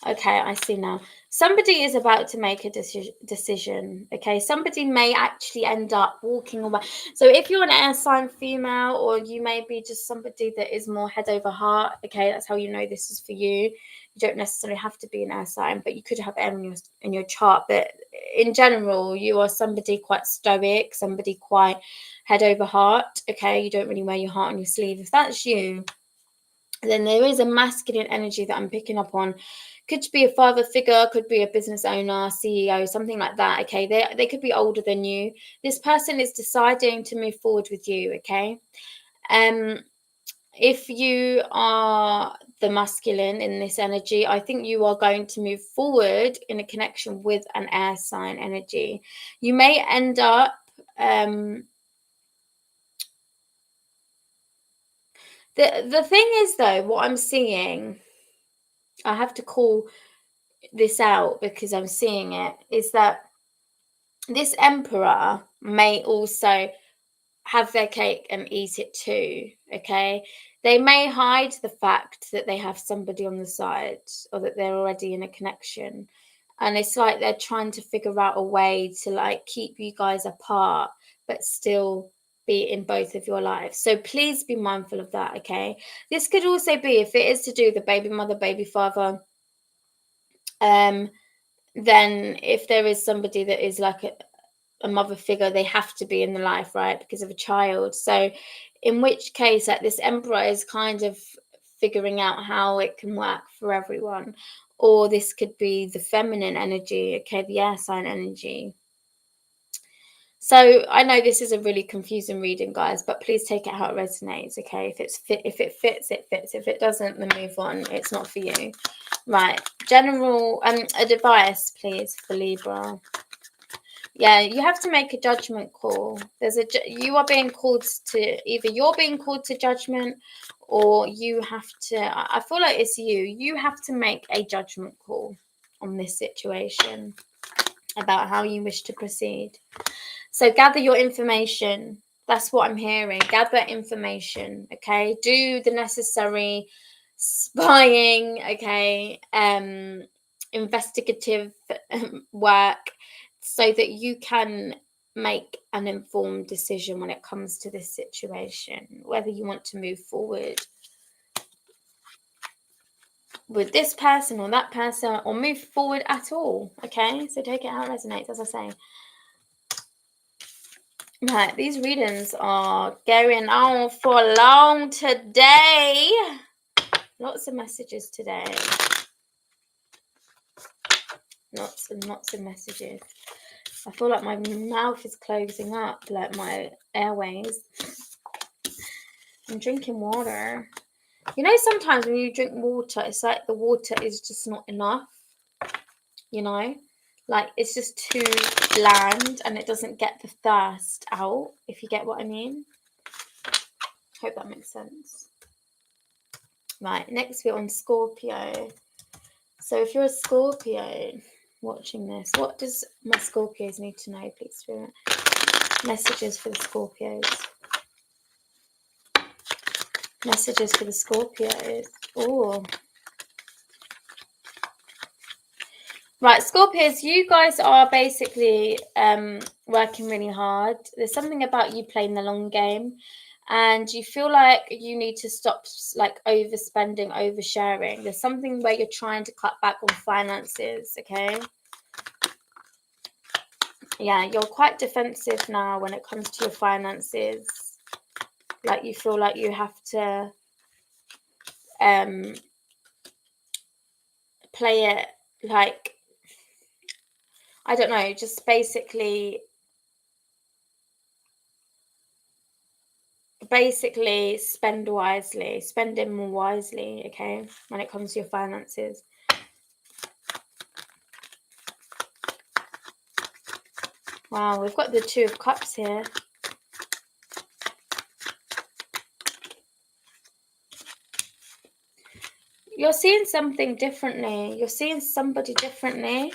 okay, I see now. Somebody is about to make a decision. Okay, somebody may actually end up walking away. So if you're an air sign female, or you may be just somebody that is more head over heart, okay, that's how you know this is for you. You don't necessarily have to be an air sign, but you could have air in your chart. But in general, you are somebody quite stoic, somebody quite head over heart. Okay, you don't really wear your heart on your sleeve. If that's you, then there is a masculine energy that I'm picking up on. Could be a father figure, could be a business owner, CEO, something like that. Okay, they could be older than you. This person is deciding to move forward with you. Okay, if you are the masculine in this energy, I think you are going to move forward in a connection with an air sign energy. You may end up the thing is though, what I'm seeing, I have to call this out because I'm seeing it, is that this emperor may also have their cake and eat it too. Okay, they may hide the fact that they have somebody on the side, or that they're already in a connection, and it's like they're trying to figure out a way to like keep you guys apart but still be in both of your lives. So please be mindful of that. Okay, this could also be, if it is to do the baby mother, baby father, then if there is somebody that is like a mother figure, they have to be in the life, right, because of a child. So in which case, like, this emperor is kind of figuring out how it can work for everyone. Or this could be the feminine energy, okay, the air sign energy. So I know this is a really confusing reading, guys, but please take it how it resonates, okay? If it fits, it fits. If it doesn't, then move on. It's not for you. Right. General advice, please, for Libra. Yeah, you have to make a judgment call. You are being called to, either you're being called to judgment, or you have to, I feel like it's you have to make a judgment call on this situation about how you wish to proceed. So gather your information. That's what I'm hearing. Gather information, okay? Do the necessary spying, okay? Investigative work, so that you can make an informed decision when it comes to this situation, whether you want to move forward with this person or that person, or move forward at all. Okay, so take it how it resonates, as I say. Right, these readings are going on for long today. Lots of messages today. Lots and lots of messages. I feel like my mouth is closing up, like my airways. I'm drinking water. You know, sometimes when you drink water, it's like the water is just not enough. You know, like it's just too bland and it doesn't get the thirst out, if you get what I mean. Hope that makes sense. Right, next we're on Scorpio. So if you're a Scorpio watching this, what does my Scorpios need to know, please, Spirit? Messages for the Scorpios. Messages for the Scorpios. Oh. Right, Scorpios, you guys are basically working really hard. There's something about you playing the long game, and you feel like you need to stop like overspending, oversharing. There's something where you're trying to cut back on finances, okay? Yeah, you're quite defensive now when it comes to your finances. Like you feel like you have to play it like, I don't know, just basically spend wisely, spend it more wisely, okay, when it comes to your finances. Wow, we've got the Two of Cups here. You're seeing something differently. You're seeing somebody differently.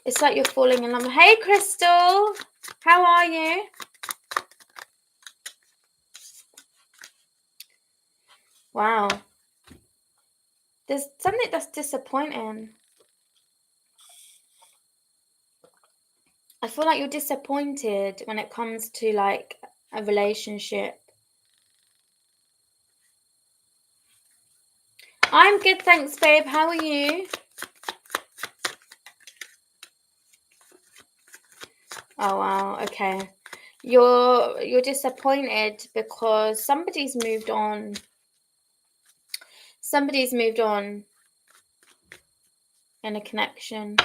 It's like you're falling in love. Hey, Crystal. How are you? Wow. There's something that's disappointing. I feel like you're disappointed when it comes to like a relationship. I'm good, thanks, babe. How are you? Oh wow, okay. You're disappointed because somebody's moved on. Somebody's moved on in a connection.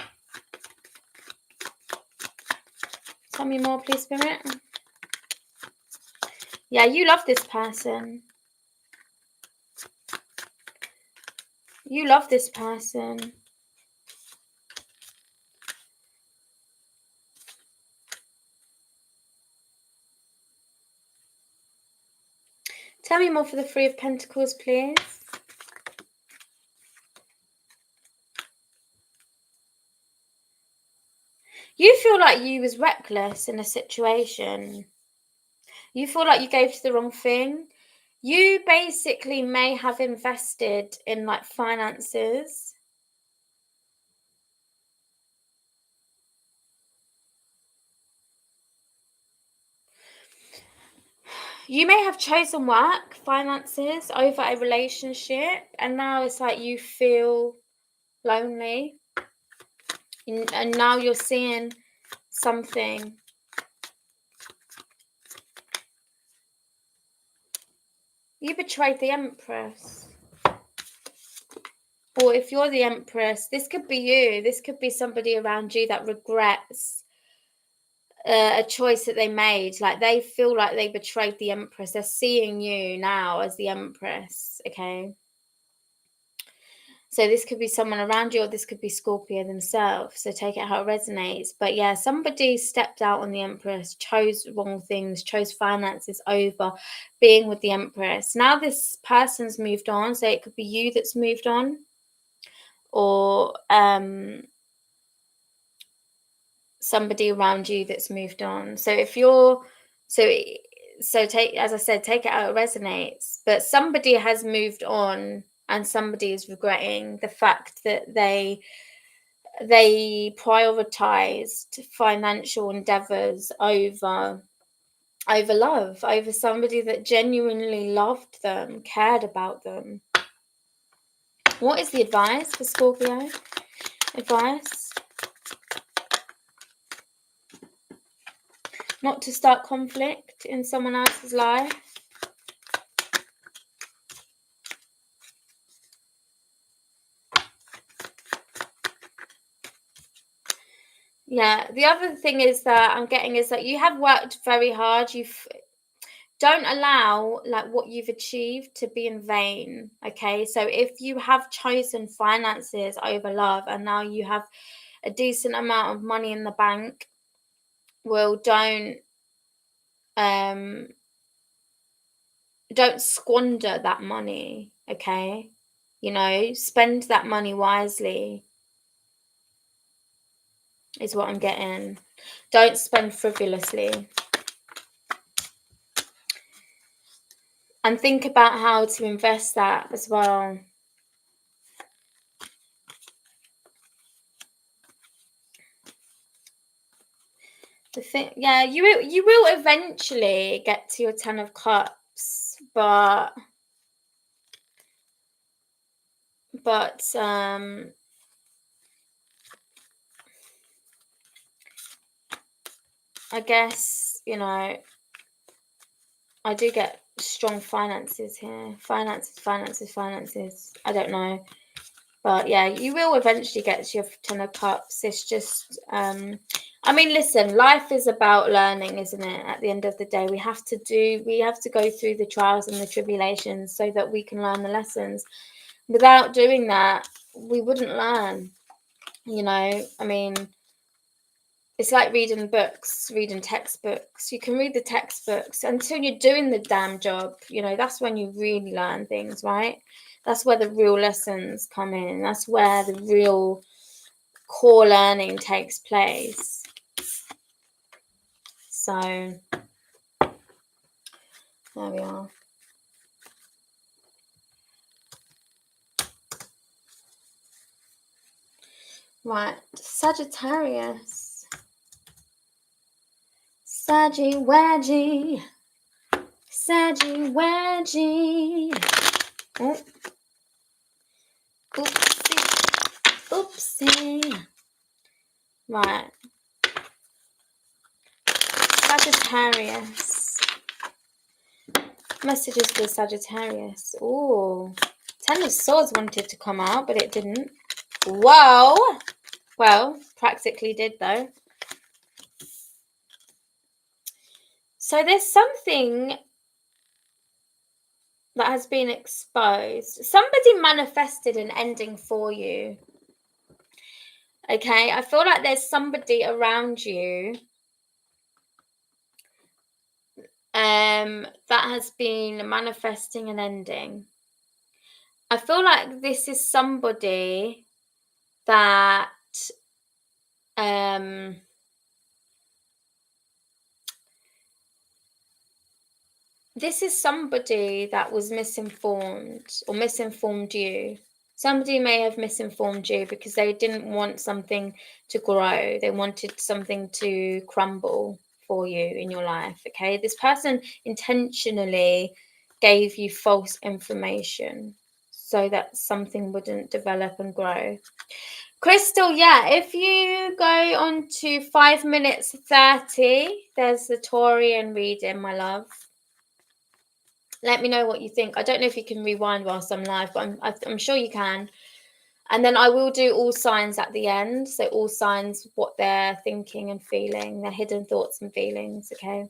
Tell me more, please, Spirit. Yeah, you love this person. You love this person. Tell me more for the Three of Pentacles, please. You feel like you was reckless in a situation. You feel like you gave to the wrong thing. You basically may have invested in like finances. You may have chosen work, finances over a relationship, and now it's like you feel lonely. And now you're seeing something. You betrayed the Empress. Or if you're the Empress, this could be you. This could be somebody around you that regrets a choice that they made. Like they feel like they betrayed the Empress. They're seeing you now as the Empress, okay? So this could be someone around you, or this could be Scorpio themselves. So take it how it resonates. But yeah, somebody stepped out on the Empress, chose wrong things, chose finances over being with the Empress. Now this person's moved on. So it could be you that's moved on, or somebody around you that's moved on. So if you're so take, as I said, take it how it resonates. But somebody has moved on, and somebody is regretting the fact that they prioritized financial endeavors over love, over somebody that genuinely loved them, cared about them. What is the advice for Scorpio? Advice: not to start conflict in someone else's life. Yeah, the other thing is that I'm getting is that you have worked very hard. Don't allow like what you've achieved to be in vain, okay? So if you have chosen finances over love, and now you have a decent amount of money in the bank, well, don't don't squander that money, okay? You know, spend that money wisely is what I'm getting. Don't spend frivolously. And think about how to invest that as well. The thing, yeah, you will eventually get to your 10 of Cups, but I guess, you know, I do get strong finances here. Finances. I don't know. But yeah, you will eventually get to your 10 of Cups. It's just, I mean, listen, life is about learning, isn't it? At the end of the day, we have to go through the trials and the tribulations so that we can learn the lessons. Without doing that, we wouldn't learn, you know? I mean, it's like reading books, reading textbooks. You can read the textbooks until you're doing the damn job. You know, that's when you really learn things, right? That's where the real lessons come in. That's where the real core learning takes place. So, there we are. Right, Sagittarius. Saggy Wedgie. Saggy Wedgie. Oh. Oopsie. Oopsie. Right. Sagittarius. Messages for Sagittarius. Oh. 10 of Swords wanted to come out, but it didn't. Whoa. Well, practically did though. So there's something that has been exposed. Somebody manifested an ending for you. Okay, I feel like there's somebody around you that has been manifesting an ending. I feel like this is somebody that this is somebody that was misinformed or misinformed you. Somebody may have misinformed you because they didn't want something to grow. They wanted something to crumble for you in your life, okay? This person intentionally gave you false information so that something wouldn't develop and grow. Crystal, yeah, if you go on to 5 minutes 30, there's the Taurian reading, my love. Let me know what you think. I don't know if you can rewind whilst I'm live, but I'm sure you can. And then I will do all signs at the end. So all signs, what they're thinking and feeling, their hidden thoughts and feelings, okay?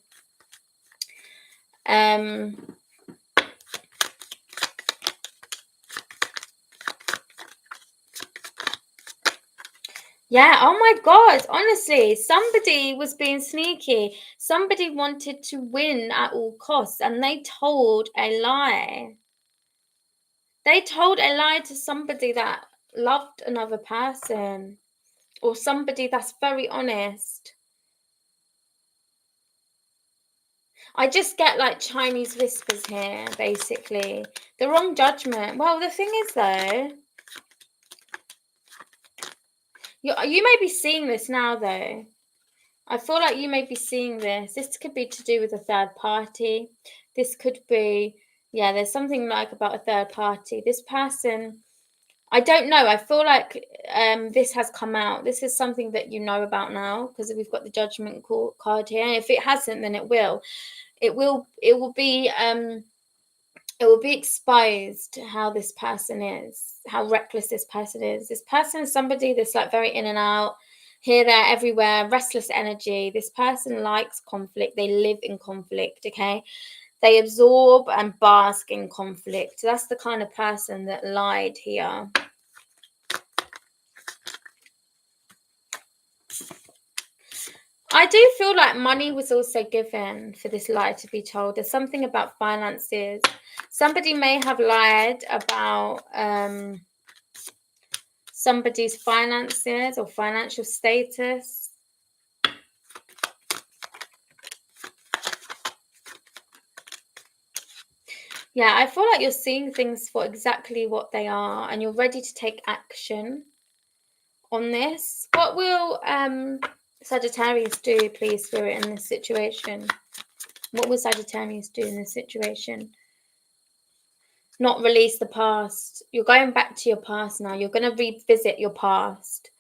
Yeah, oh my God, honestly, somebody was being sneaky. Somebody wanted to win at all costs and they told a lie. They told a lie to somebody that loved another person or somebody that's very honest. I just get like Chinese whispers here, basically. The wrong judgment. Well, the thing is though, you may be seeing this now though. I feel like you may be seeing this. This could be to do with a third party. This could be, yeah, there's something like about a third party. This person, I don't know. I feel like this has come out. This is something that you know about now because we've got the judgment card here. And if it hasn't, then it will. It will be exposed how this person is, how reckless this person is. This person is somebody that's like very in and out, here, there, everywhere, restless energy. This person likes conflict. They live in conflict, okay? They absorb and bask in conflict. That's the kind of person that lied here. I do feel like money was also given for this lie to be told. There's something about finances. Somebody may have lied about somebody's finances or financial status. Yeah, I feel like you're seeing things for exactly what they are and you're ready to take action on this. What will Sagittarius do, please, Spirit, in this situation? What will Sagittarius do in this situation? Not release the past. You're going back to your past now. You're going to revisit your past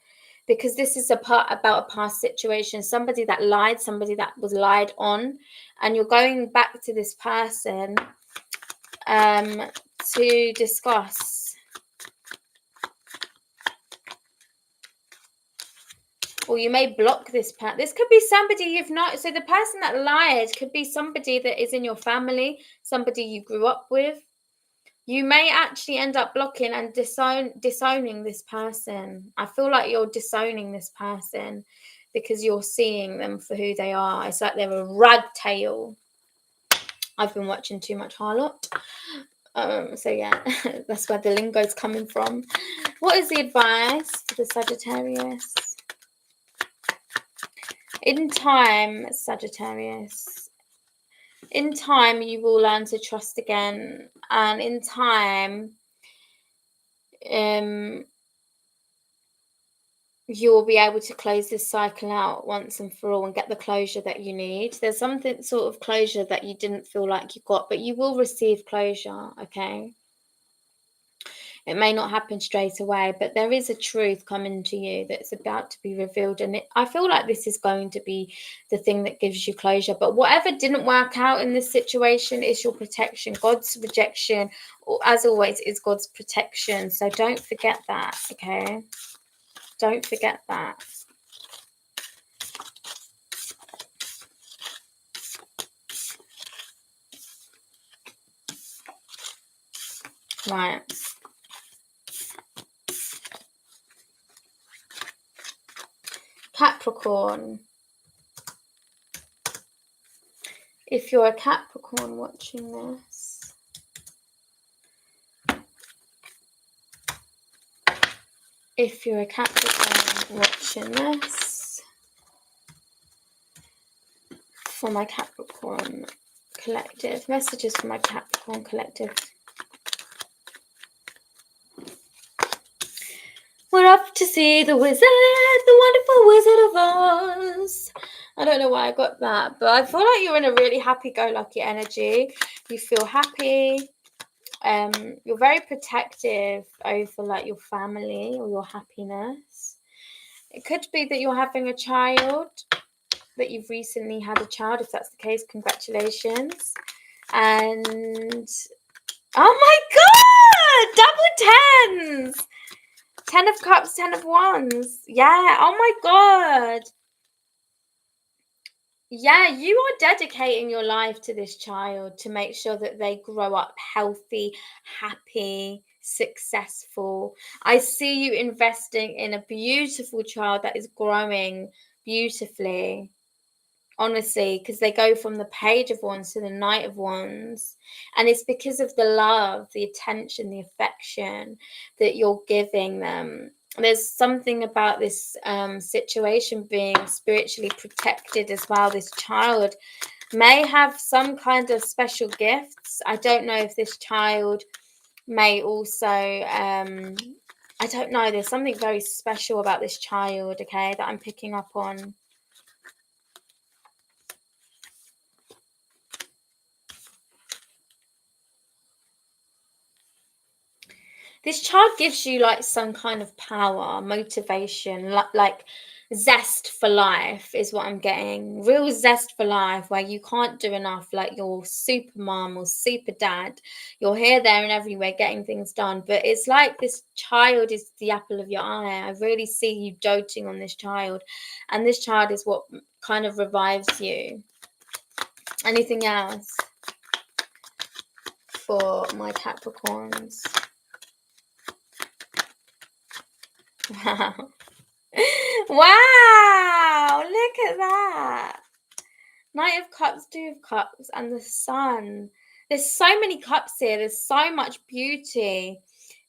because this is about a past situation. Somebody that lied, somebody that was lied on, and you're going back to this person to discuss. Or you may block this person. This could be somebody you've not. So the person that lied could be somebody that is in your family, somebody you grew up with. You may actually end up blocking and disowning this person. I feel like you're disowning this person because you're seeing them for who they are. It's like they're a ragtail. I've been watching too much Harlot. So yeah, that's where the lingo's coming from. What is the advice for the Sagittarius? In time, Sagittarius, in time you will learn to trust again, and in time you will be able to close this cycle out once and for all and get the closure that you need. There's something sort of closure that you didn't feel like you got, but you will receive closure, okay? It may not happen straight away, but there is a truth coming to you that's about to be revealed. And I feel like this is going to be the thing that gives you closure. But whatever didn't work out in this situation is your protection. God's rejection, as always, is God's protection. So don't forget that, okay? Don't forget that. Right. Capricorn. If you're a Capricorn watching this, if you're a Capricorn watching this, for my Capricorn collective, messages for my Capricorn collective. We're off to see the wizard, the wonderful Wizard of Oz. I don't know why I got that, but I feel like you're in a really happy-go-lucky energy. You feel happy. You're very protective over like your family or your happiness. It could be that you're having a child, that you've recently had a child. If that's the case, congratulations. And oh my god, double tens. 10 of Cups, 10 of Wands. Yeah, oh my god. Yeah, you are dedicating your life to this child to make sure that they grow up healthy, happy, successful. I see you investing in a beautiful child that is growing beautifully. Honestly, because they go from the Page of Wands to the Knight of Wands, and it's because of the love, the attention, the affection that you're giving them. There's something about this situation being spiritually protected as well. This child may have some kind of special gifts. I don't know if this child may also I don't know, there's something very special about this child, okay, that I'm picking up on. This child gives you like some kind of power, motivation, like zest for life is what I'm getting. Real zest for life where you can't do enough, like your super mom or super dad. You're here, there, and everywhere getting things done. But it's like this child is the apple of your eye. I really see you doting on this child. And this child is what kind of revives you. Anything else for my Capricorns? Wow. Wow, look at that. Knight of Cups, Two of Cups, and the Sun. There's so many cups here. There's so much beauty.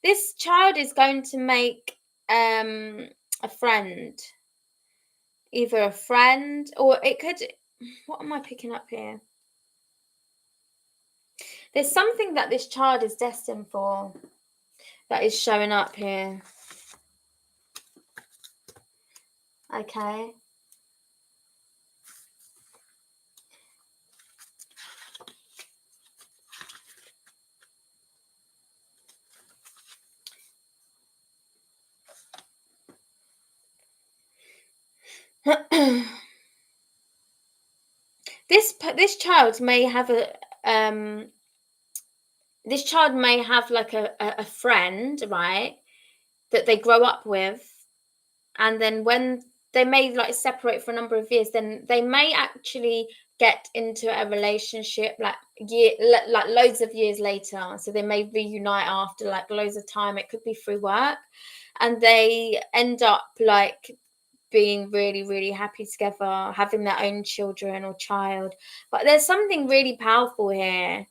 This child is going to make a friend. Either a friend or it could... What am I picking up here? There's something that this child is destined for that is showing up here. Okay. This child may have this child may have like a friend, right, that they grow up with, and then when they may like separate for a number of years, then they may actually get into a relationship like loads of years later. So they may reunite after like loads of time. It could be through work, and they end up like being really, really happy together, having their own children or child. But there's something really powerful here.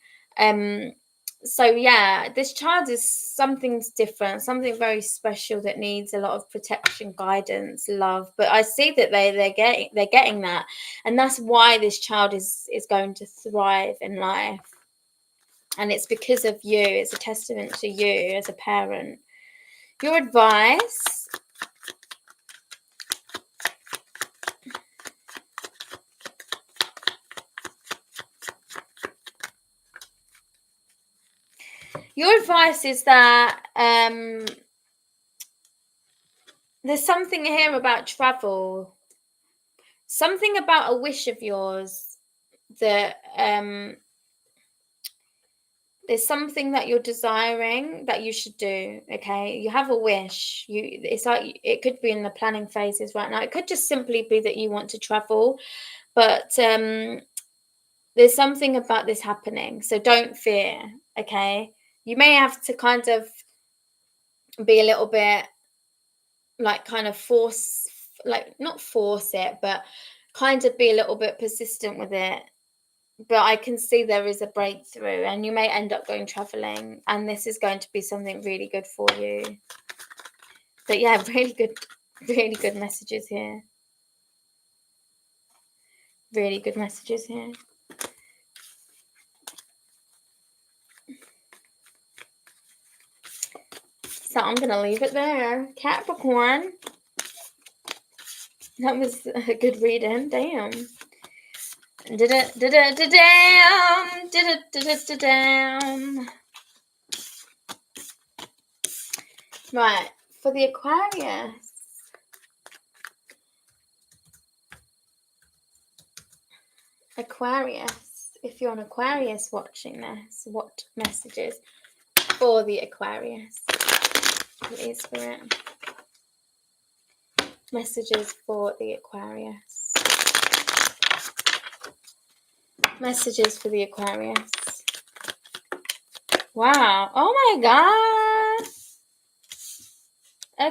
So yeah, this child is something's different, something very special that needs a lot of protection, guidance, love. But I see that they're getting that, and that's why this child is going to thrive in life. And it's because of you. It's a testament to you as a parent. Your advice. Your advice is that there's something here about travel, something about a wish of yours that there's something that you're desiring that you should do. Okay, you have a wish. It's like it could be in the planning phases right now. It could just simply be that you want to travel, but there's something about this happening. So don't fear. Okay, you may have to kind of be a little bit like kind of force, like not force it, but kind of be a little bit persistent with it. But I can see there is a breakthrough, and you may end up going traveling, and this is going to be something really good for you. But yeah, really good messages here. Really good messages here. So I'm going to leave it there. Capricorn. That was a good reading. Damn. Damn. Right. For the Aquarius. Aquarius. If you're an Aquarius watching this, what messages for the Aquarius? Please, Spirit. Messages for the Aquarius. Messages for the Aquarius. Wow. Oh my God.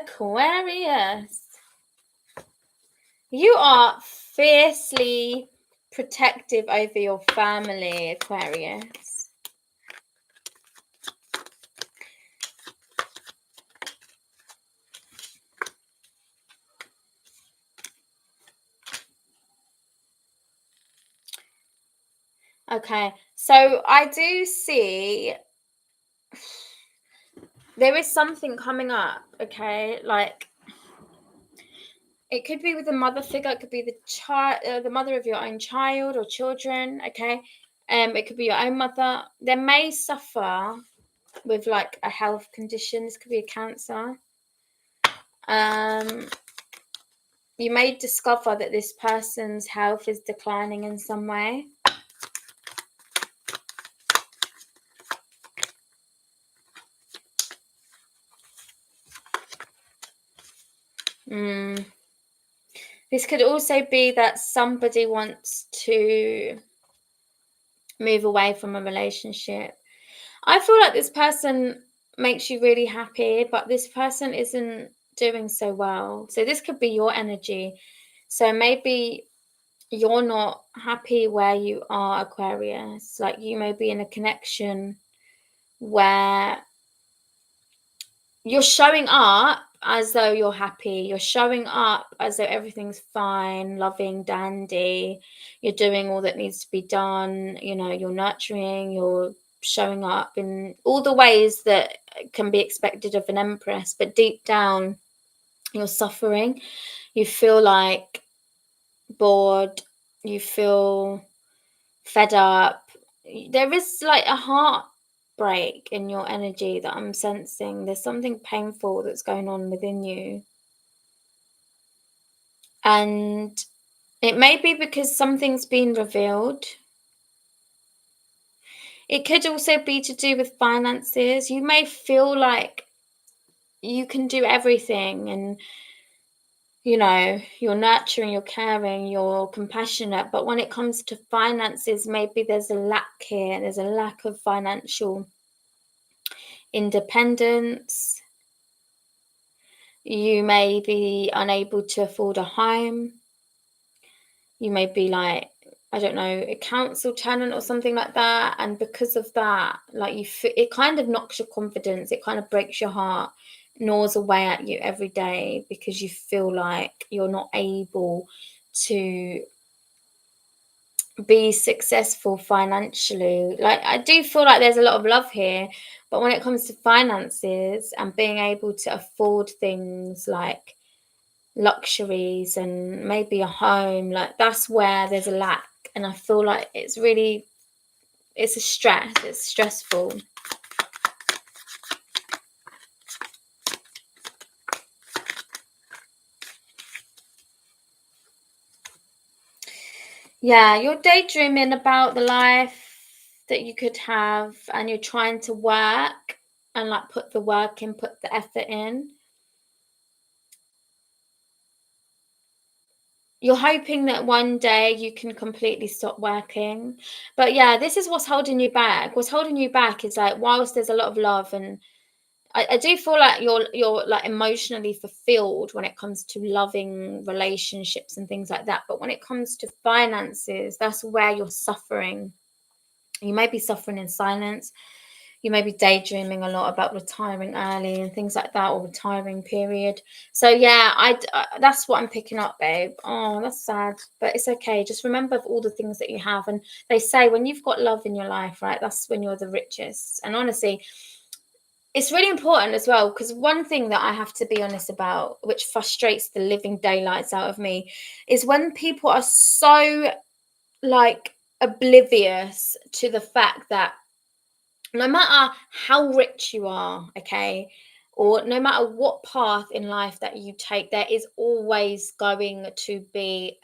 Aquarius. You are fiercely protective over your family, Aquarius. Okay, so I do see there is something coming up, okay? Like it could be with a mother figure, it could be the child, the mother of your own child or children, okay? It could be your own mother. They may suffer with like a health condition. This could be a cancer. You may discover that this person's health is declining in some way. This could also be that somebody wants to move away from a relationship. I feel like this person makes you really happy, but this person isn't doing so well. So this could be your energy. So maybe you're not happy where you are, Aquarius. Like you may be in a connection where you're showing up as though you're happy. You're showing up as though everything's fine, loving, dandy. You're doing all that needs to be done. You know, you're nurturing, you're showing up in all the ways that can be expected of an empress. But deep down, you're suffering. You feel like bored. You feel fed up. There is like a heartbreak in your energy that I'm sensing. There's something painful that's going on within you. And it may be because something's been revealed. It could also be to do with finances. You may feel like you can do everything and you know, you're nurturing, you're caring, you're compassionate. But when it comes to finances, maybe there's a lack here. There's a lack of financial independence. You may be unable to afford a home. You may be like, I don't know, a council tenant or something like that. And because of that, like it kind of knocks your confidence. It kind of breaks your heart, gnaws away at you every day because you feel like you're not able to be successful financially. Like I do feel like there's a lot of love here, but when it comes to finances and being able to afford things like luxuries and maybe a home, like that's where there's a lack. And I feel like it's stressful. Yeah, you're daydreaming about the life that you could have and you're trying to work and like put the work in, put the effort in. You're hoping that one day you can completely stop working. But yeah, this is what's holding you back. What's holding you back is like whilst there's a lot of love and I do feel like you're like emotionally fulfilled when it comes to loving relationships and things like that. But when it comes to finances, that's where you're suffering. You may be suffering in silence. You may be daydreaming a lot about retiring early and things like that, or retiring period. So yeah, that's what I'm picking up, babe. Oh, that's sad, but it's okay. Just remember all the things that you have, and they say when you've got love in your life, right, that's when you're the richest. And honestly, it's really important as well because one thing that I have to be honest about, which frustrates the living daylights out of me, is when people are so like oblivious to the fact that no matter how rich you are, okay, or no matter what path in life that you take, there is always going to be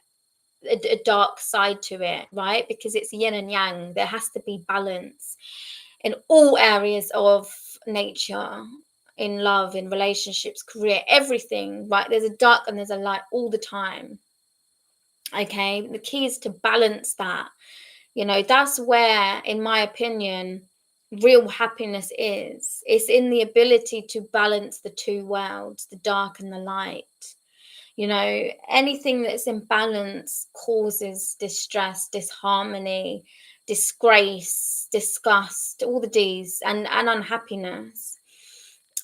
a dark side to it, right? Because it's yin and yang. There has to be balance in all areas of nature, in love, in relationships, career, everything, right? There's a dark and there's a light all the time. Okay, the key is to balance that. You know, that's where, in my opinion, real happiness is. It's in the ability to balance the two worlds, the dark and the light. You know, anything that's in balance causes distress, disharmony, disgrace, disgust, all the D's, and unhappiness.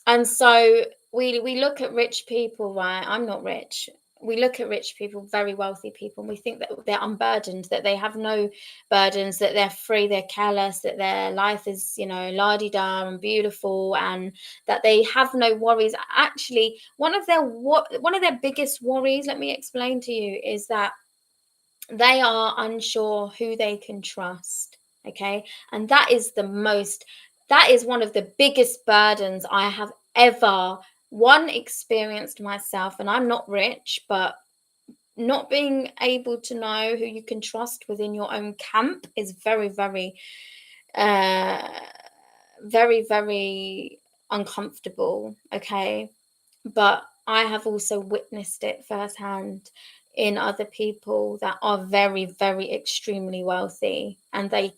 And so we look at rich people, right? I'm not rich. We look at rich people, very wealthy people, and we think that they're unburdened, that they have no burdens, that they're free, they're careless, that their life is, you know, la-di-da and beautiful, and that they have no worries. Actually, one of their biggest worries, let me explain to you, is that they are unsure who they can trust. Okay. And that is one of the biggest burdens I have ever experienced myself. And I'm not rich, but not being able to know who you can trust within your own camp is very, uh, very uncomfortable. Okay. But I have also witnessed it firsthand in other people that are very extremely wealthy, and they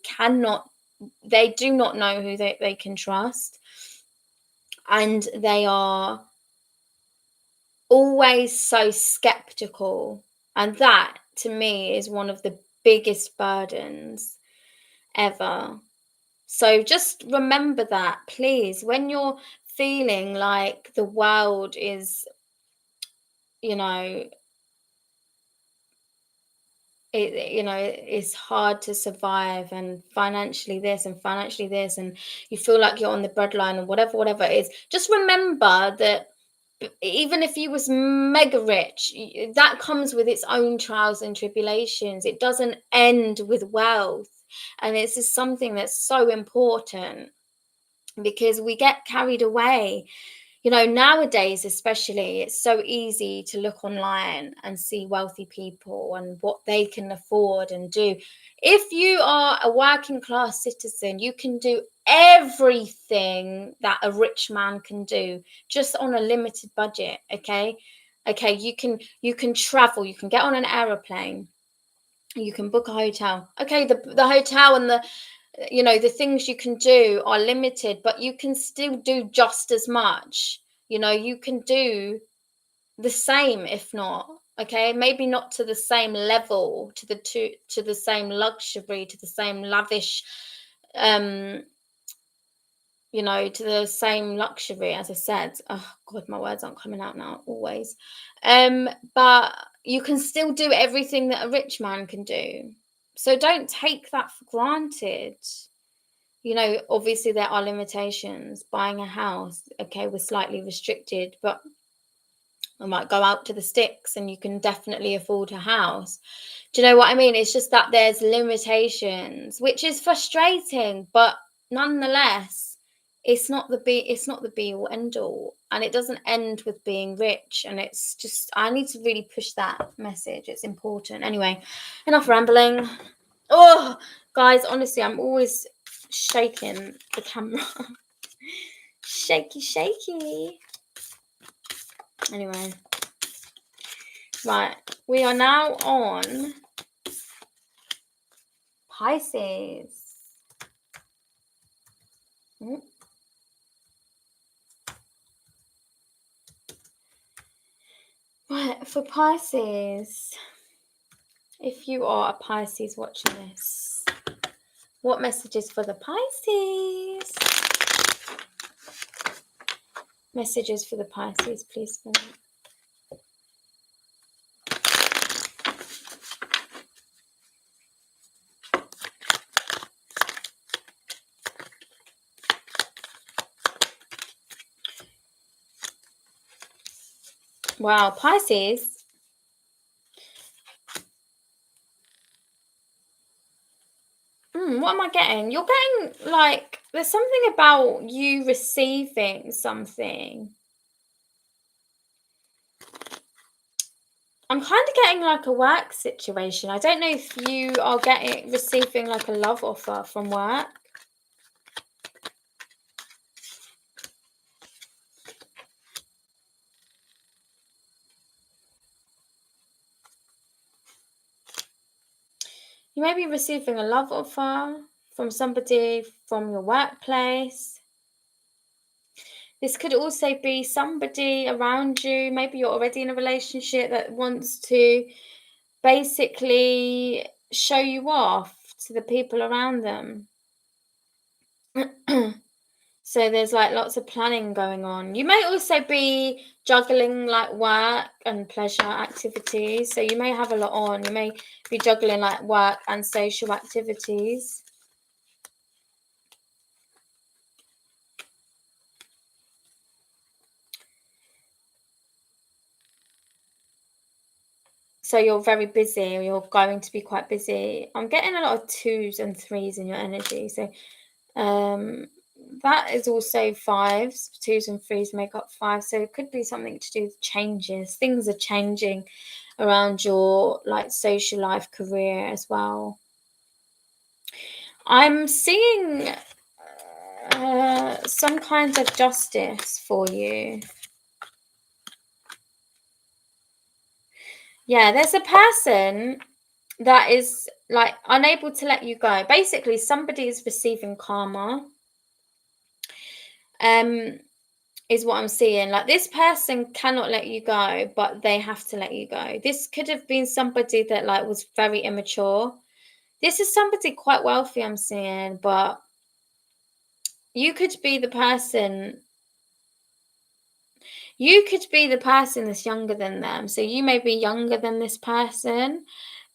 do not know who they can trust, and they are always so skeptical. And that, to me, is one of the biggest burdens ever. So just remember that, please, when you're feeling like the world is, you know, it's hard to survive, and financially this and financially this, and you feel like you're on the breadline or whatever it is. Just remember that even if you was mega rich, that comes with its own trials and tribulations. It doesn't end with wealth. And this is something that's so important, because we get carried away. Nowadays, especially, it's so easy to look online and see wealthy people and what they can afford and do. If you are a working class citizen, you can do everything that a rich man can do, just on a limited budget. Okay, you can travel, you can get on an aeroplane, you can book a hotel. Okay, the hotel and the things you can do are limited, but you can still do just as much. You can do the same, if not, okay, maybe not to the same level, to the same luxury, to the same lavish, um to the same luxury, as I said. Oh God, my words aren't coming out now, always. But you can still do everything that a rich man can do. So don't take that for granted. Obviously there are limitations. Buying a house, okay, we're slightly restricted, but I might go out to the sticks and you can definitely afford a house. Do you know what I mean? It's just that there's limitations, which is frustrating, but nonetheless, it's not the be all end all, and it doesn't end with being rich. And it's just, I need to really push that message. It's important. Anyway, enough rambling. Oh, guys, honestly, I'm always shaking the camera. Shaky. Anyway, right, we are now on Pisces. Right, for Pisces, if you are a Pisces watching this, what messages for the Pisces? Messages for the Pisces, please. Wow, Pisces. What am I getting? You're getting, like, there's something about you receiving something. I'm kind of getting like a work situation. I don't know if you are receiving like a love offer from work. You may be receiving a love offer from somebody from your workplace. This could also be somebody around you. Maybe you're already in a relationship that wants to basically show you off to the people around them. So there's like lots of planning going on. You may also be juggling like work and pleasure activities. So you may have a lot on. You may be juggling like work and social activities. So you're very busy, or you're going to be quite busy. I'm getting a lot of 2s and 3s in your energy. So that is also 5s. 2s and 3s make up 5. So it could be something to do with changes. Things are changing around your like social life, career as well. I'm seeing some kind of justice for you. Yeah, there's a person that is like unable to let you go. Basically, somebody is receiving karma. is what I'm seeing. Like, this person cannot let you go, but they have to let you go. This could have been somebody that like was very immature. This is somebody quite wealthy, I'm seeing, but you could be the person. You could be the person that's younger than them. So you may be younger than this person,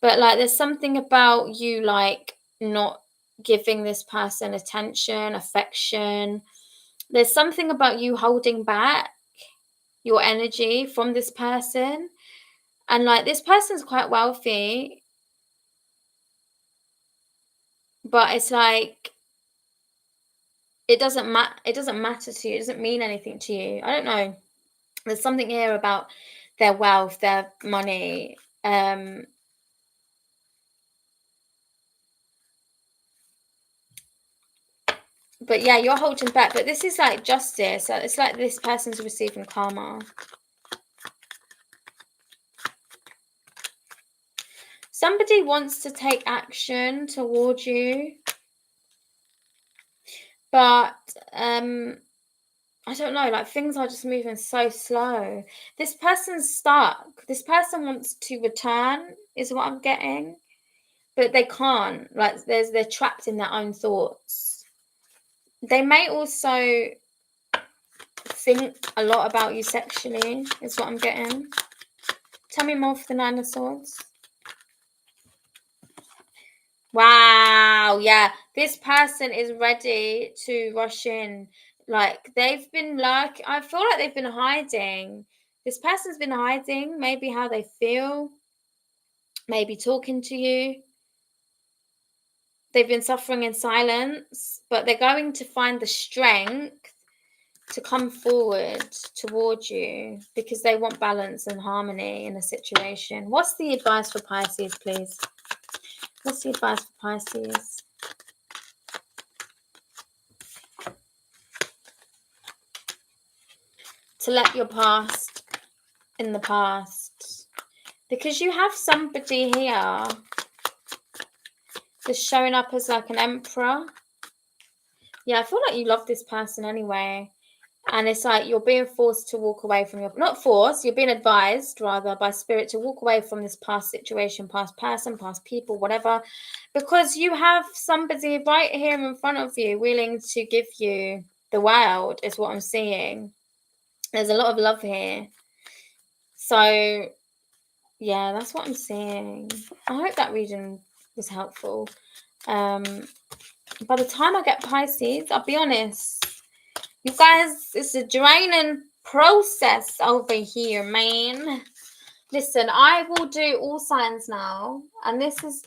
but like there's something about you like not giving this person attention, affection. There's something about you holding back your energy from this person. And like this person's quite wealthy, but it's like it doesn't matter to you. It doesn't mean anything to you. I don't know. There's something here about their wealth, their money. But yeah, you're holding back. But this is like justice. It's like this person's receiving karma. Somebody wants to take action towards you. But I don't know, like things are just moving so slow. This person's stuck. This person wants to return, is what I'm getting. But they can't. Like they're trapped in their own thoughts. They may also think a lot about you sexually, is what I'm getting. Tell me more for the Nine of Swords. Wow, yeah. This person is ready to rush in. Like they've been I feel like they've been hiding. This person's been hiding, maybe how they feel, maybe talking to you. They've been suffering in silence, but they're going to find the strength to come forward towards you because they want balance and harmony in a situation. What's the advice for Pisces, please? What's the advice for Pisces? To let your past in the past. Because you have somebody here that's showing up as like an emperor. Yeah, I feel like you love this person anyway. And it's like you're being forced to walk away from not forced, you're being advised rather by spirit to walk away from this past situation, past person, past people, whatever. Because you have somebody right here in front of you willing to give you the world, is what I'm seeing. There's a lot of love here. So, yeah, that's what I'm seeing. I hope that reading was helpful. By the time I get Pisces, I'll be honest, you guys, it's a draining process over here, man. Listen, I will do all signs now, and this is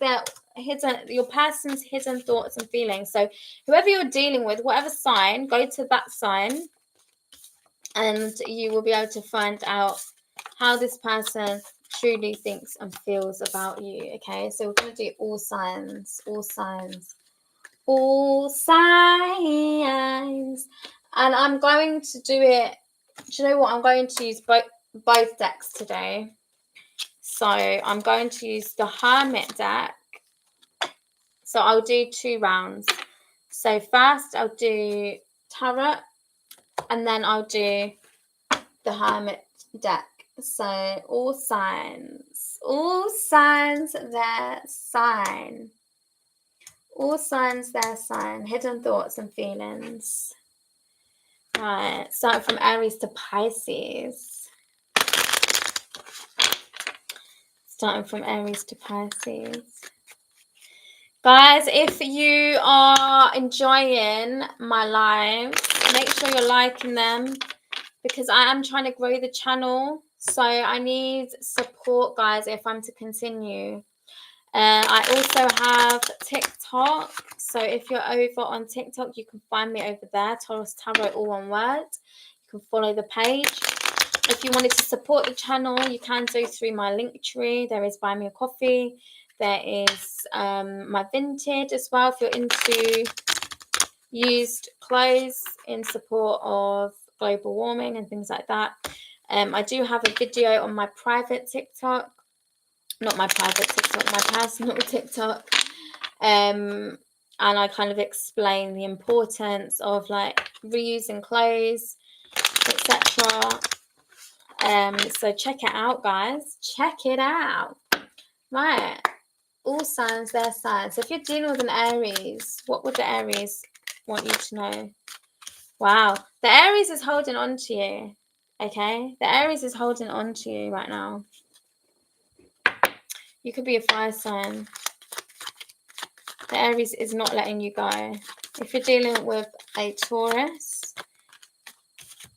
your person's hidden thoughts and feelings. So whoever you're dealing with, whatever sign, go to that sign, and you will be able to find out how this person truly thinks and feels about you. Okay, so we're going to do all signs, all signs, all signs. And I'm going to do it. Do you know what? I'm going to use both decks today. So I'm going to use the Hermit deck. So I'll do 2 rounds. So first I'll do Tarot, and then I'll do the Hermit deck. So all signs, their sign. All signs, their sign. Hidden thoughts and feelings. Right, starting from Aries to Pisces. Starting from Aries to Pisces. Guys, if you are enjoying my lives, make sure you're liking them because I am trying to grow the channel. So I need support, guys, if I'm to continue. I also have TikTok. So if you're over on TikTok, you can find me over there. Taurus Tarot, all one word. You can follow the page. If you wanted to support the channel, you can do through my link tree. There is Buy Me a Coffee. There is my vintage as well. If you're into used clothes in support of global warming and things like that. I do have a video on my private TikTok. Not my private TikTok, my personal TikTok. And I kind of explain the importance of like reusing clothes, etc. So check it out, guys. Check it out. Right. All signs, their signs. So if you're dealing with an Aries, what would the Aries want you to know? Wow. The Aries is holding on to you. Okay? The Aries is holding on to you right now. You could be a fire sign. The Aries is not letting you go. If you're dealing with a Taurus,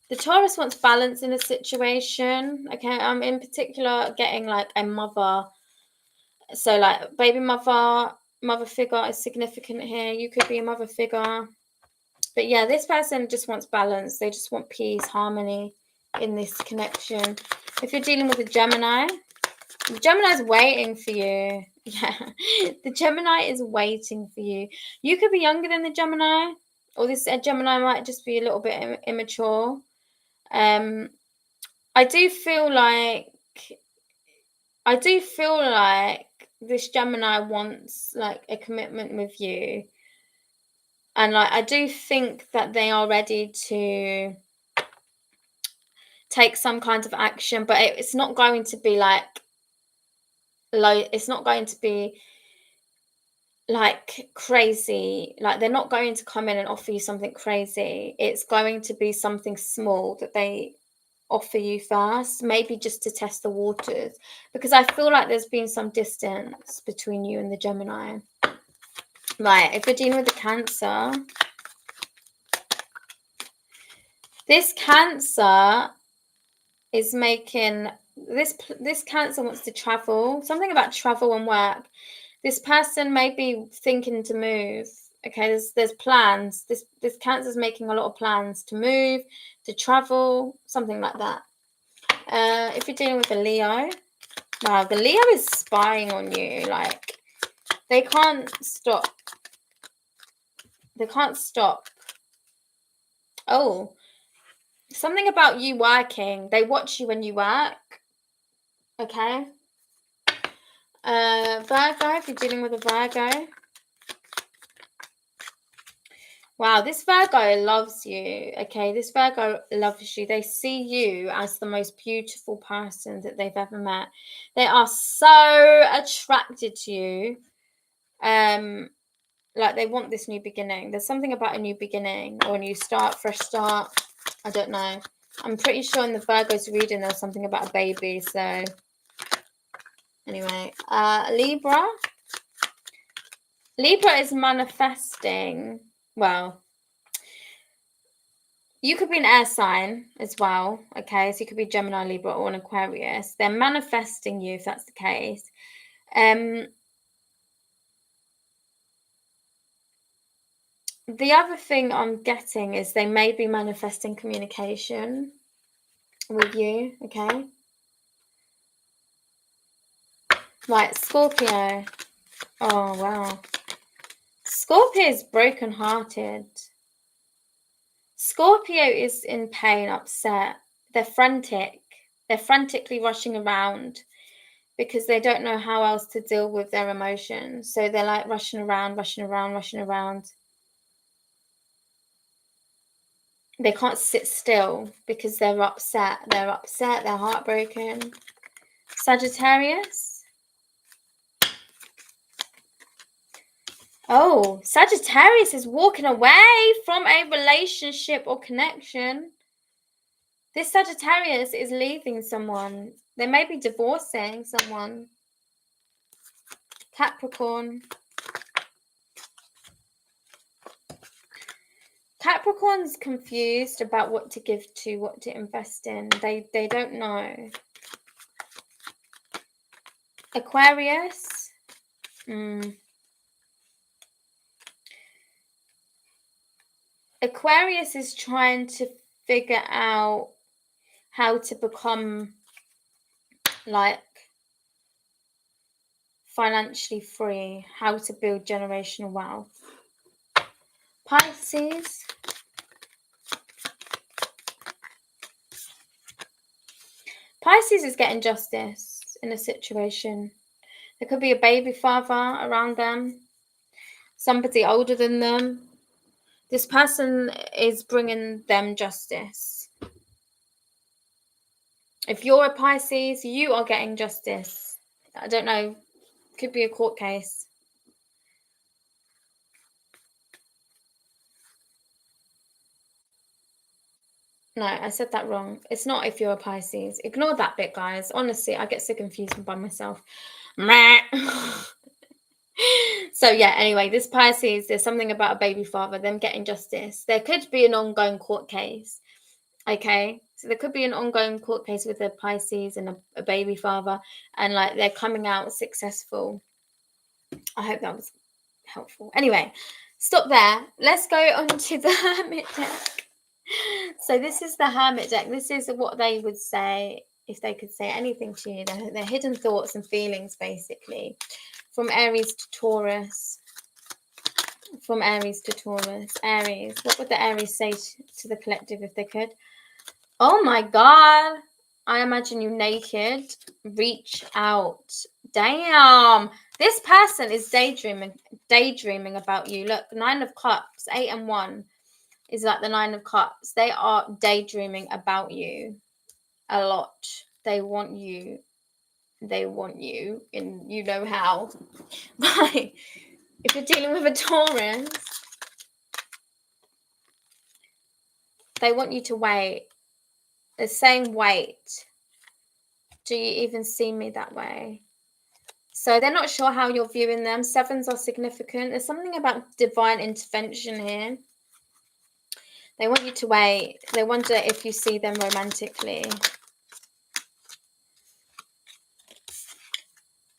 the Taurus wants balance in a situation. Okay? I'm in particular getting like a mother. So like baby mother figure is significant here. You could be a mother figure. But yeah, this person just wants balance. They just want peace, harmony in this connection. If you're dealing with a Gemini, the Gemini is waiting for you. Yeah, the Gemini is waiting for you. You could be younger than the Gemini, or this Gemini might just be a little bit immature. I do feel like this Gemini wants like a commitment with you. And like I do think that they are ready to take some kind of action, but it's not going to be like it's not going to be like crazy. Like they're not going to come in and offer you something crazy. It's going to be something small that they offer you first, maybe just to test the waters, because I feel like there's been some distance between you and the Gemini. Right, if you're dealing with a Cancer, this Cancer is making this Cancer wants to travel, something about travel and work. This person may be thinking to move. Okay, there's plans. This Cancer's making a lot of plans to move, to travel, something like that. If you're dealing with a Leo, wow, the Leo is spying on you. Like they can't stop. They can't stop. Oh, something about you working. They watch you when you work. Okay. Virgo, if you're dealing with a Virgo. Wow, this Virgo loves you. Okay, this Virgo loves you. They see you as the most beautiful person that they've ever met. They are so attracted to you. Like they want this new beginning. There's something about a new beginning or a new start, fresh start. I don't know. I'm pretty sure in the Virgo's reading there's something about a baby. So anyway, Libra. Libra is manifesting. Well, you could be an air sign as well. Okay, so you could be Gemini, Libra, or an Aquarius. They're manifesting you if that's the case. The other thing I'm getting is they may be manifesting communication with you. Okay. Right, Scorpio. Oh, wow. Scorpio is brokenhearted. Scorpio is in pain, upset. They're frantic. They're frantically rushing around because they don't know how else to deal with their emotions. So they're like rushing around. They can't sit still because they're upset. They're heartbroken. Sagittarius. Oh, Sagittarius is walking away from a relationship or connection. This Sagittarius is leaving someone. They may be divorcing someone. Capricorn. Capricorn's confused about what to give to, what to invest in. They don't know. Aquarius. Aquarius is trying to figure out how to become like financially free, how to build generational wealth. Pisces. Pisces is getting justice in a situation. There could be a baby father around them, somebody older than them. This person is bringing them justice. If you're a Pisces, you are getting justice. I don't know. Could be a court case. No, I said that wrong. It's not if you're a Pisces. Ignore that bit, guys. Honestly, I get so confused by myself. So yeah, anyway, this Pisces, there's something about a baby father, them getting justice. There could be an ongoing court case. Okay, so there could be an ongoing court case with a Pisces and a baby father, and like they're coming out successful. I hope that was helpful. Anyway, stop there. Let's go on to the Hermit deck. So this is the Hermit deck. This is what they would say if they could say anything to you. Their hidden thoughts and feelings, basically. From Aries to Taurus. From Aries to Taurus. Aries. What would the Aries say to the collective if they could? Oh my God. I imagine you naked. Reach out. Damn. This person is daydreaming about you. Look, 9 of Cups, 8 and 1 is like the 9 of Cups. They are daydreaming about you a lot. They want you. They want you, and you know how. Right. If you're dealing with a Taurus, they want you to wait. They're saying wait. Do you even see me that way? So they're not sure how you're viewing them. 7s are significant. There's something about divine intervention here. They want you to wait. They wonder if you see them romantically.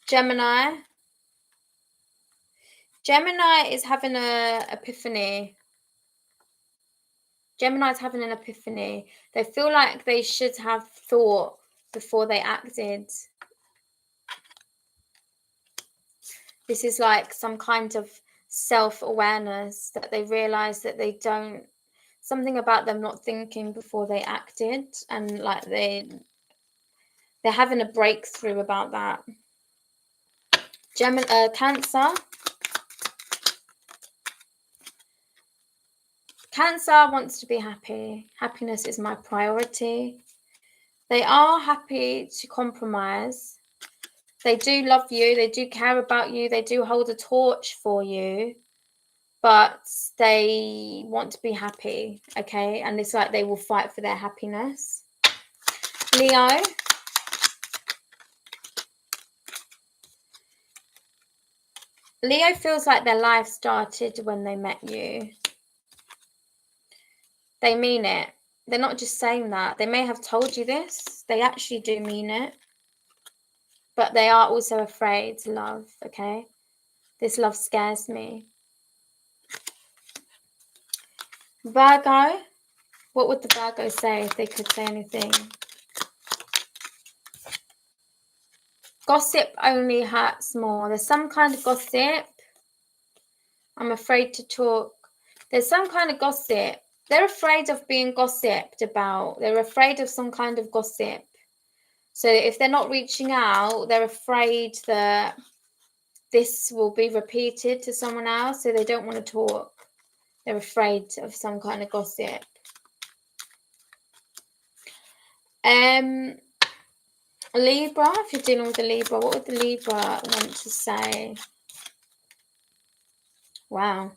Gemini. Gemini is having an epiphany. Gemini's having an epiphany. They feel like they should have thought before they acted. This is like some kind of self-awareness that they realize that they don't, something about them not thinking before they acted, and like they're having a breakthrough about that. Cancer. Cancer wants to be happy. Happiness is my priority. They are happy to compromise. They do love you. They do care about you. They do hold a torch for you. But they want to be happy, okay? And it's like they will fight for their happiness. Leo. Leo feels like their life started when they met you. They mean it. They're not just saying that. They may have told you this. They actually do mean it. But they are also afraid to love, okay? This love scares me. Virgo. What would the Virgo say if they could say anything? Gossip only hurts more. There's some kind of gossip. I'm afraid to talk. There's some kind of gossip. They're afraid of being gossiped about. They're afraid of some kind of gossip. So if they're not reaching out, they're afraid that this will be repeated to someone else. So they don't want to talk. They're afraid of some kind of gossip. Libra, if you're dealing with a Libra, what would the Libra want to say? Wow.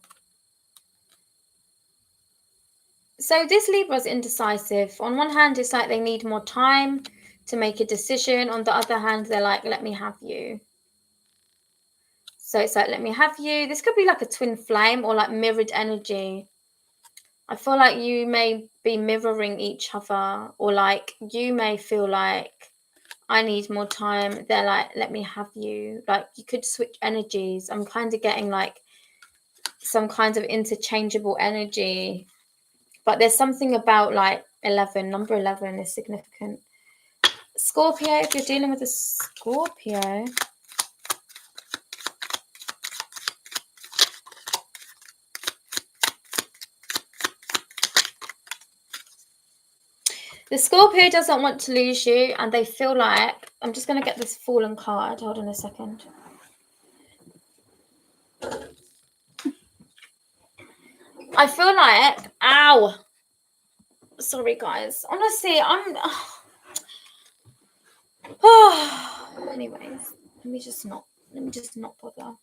So this Libra is indecisive. On one hand, it's like they need more time to make a decision. On the other hand, they're like, let me have you. So it's like, let me have you. This could be like a twin flame or like mirrored energy. I feel like you may be mirroring each other, or like you may feel like I need more time. They're like, let me have you. Like you could switch energies. I'm kind of getting like some kind of interchangeable energy. But there's something about like 11, number 11 is significant. Scorpio, if you're dealing with a Scorpio. The Scorpio doesn't want to lose you, and they feel like, I'm just going to get this fallen card. Hold on a second. I feel like, ow. Sorry, guys. Honestly, Anyways, let me just not bother.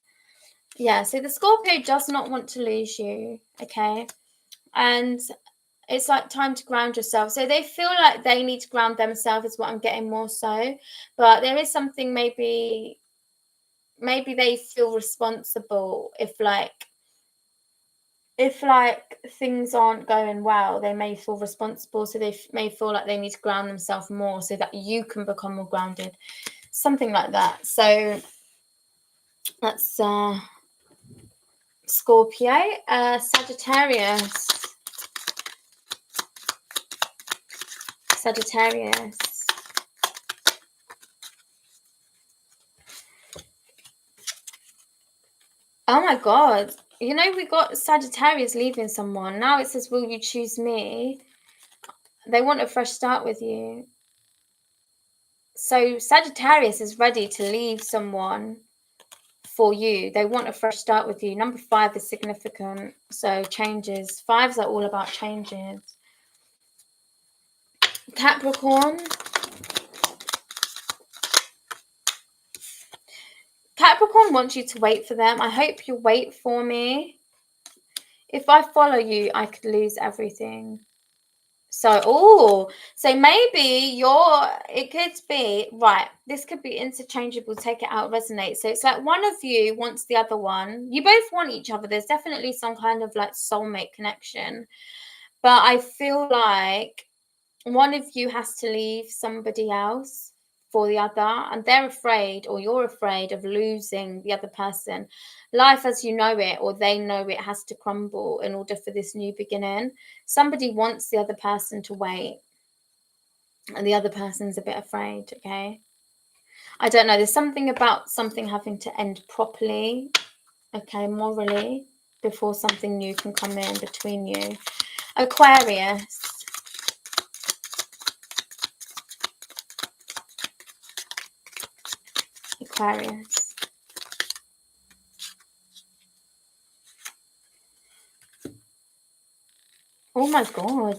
Yeah, so the Scorpio does not want to lose you, okay? And it's like time to ground yourself. So they feel like they need to ground themselves is what I'm getting more so. But there is something maybe they feel responsible if things aren't going well, they may feel responsible, so they may feel like they need to ground themselves more so that you can become more grounded, something like that. So that's Scorpio. Sagittarius. Oh my God. You know, we got Sagittarius leaving someone. Now it says, will you choose me? They want a fresh start with you. So Sagittarius is ready to leave someone for you. They want a fresh start with you. Number 5 is significant. So changes. 5s are all about changes. Capricorn. Capricorn wants you to wait for them. I hope you wait for me. If I follow you, I could lose everything. So maybe it could be, right, this could be interchangeable, take it out, resonate. So it's like one of you wants the other one. You both want each other. There's definitely some kind of like soulmate connection. But I feel like one of you has to leave somebody else for the other, and they're afraid, or you're afraid of losing the other person. Life as you know it, or they know it, has to crumble in order for this new beginning. Somebody wants the other person to wait, and the other person's a bit afraid, okay? I don't know. There's something about something having to end properly, okay, morally, before something new can come in between you. Aquarius. Oh my God.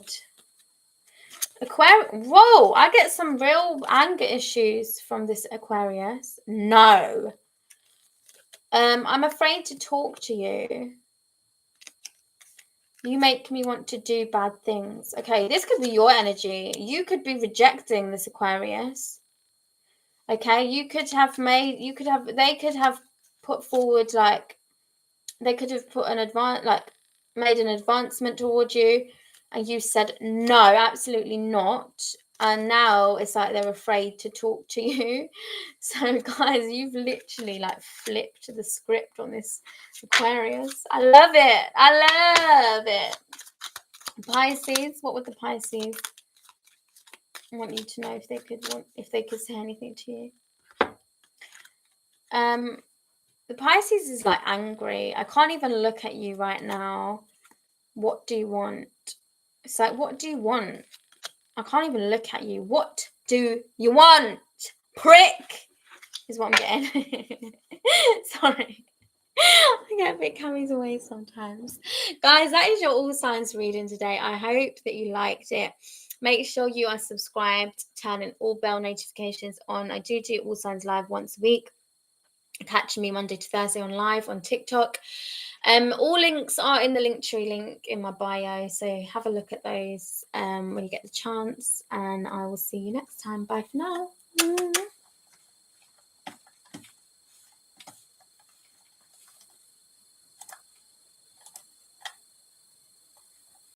Aquarius. Whoa, I get some real anger issues from this Aquarius. No. I'm afraid to talk to you. You make me want to do bad things. Okay, this could be your energy. You could be rejecting this Aquarius. Okay, they could have put forward, like, they could have put made an advancement towards you, and you said no, absolutely not. And now it's like they're afraid to talk to you. So guys, you've literally like flipped the script on this Aquarius. I love it. Pisces. What would the Pisces want you to know if they could say anything to you? The Pisces is like angry. I can't even look at you right now. What do you want? It's like, what do you want? I can't even look at you. What do you want? Prick is what I'm getting. Sorry. I get a bit carried away sometimes. Guys, that is your all signs reading today. I hope that you liked it. Make sure you are subscribed, turning all bell notifications on. I do all signs live once a week. Catch me Monday to Thursday on live on TikTok. All links are in the Linktree link in my bio, so have a look at those when you get the chance, and I will see you next time. Bye for now.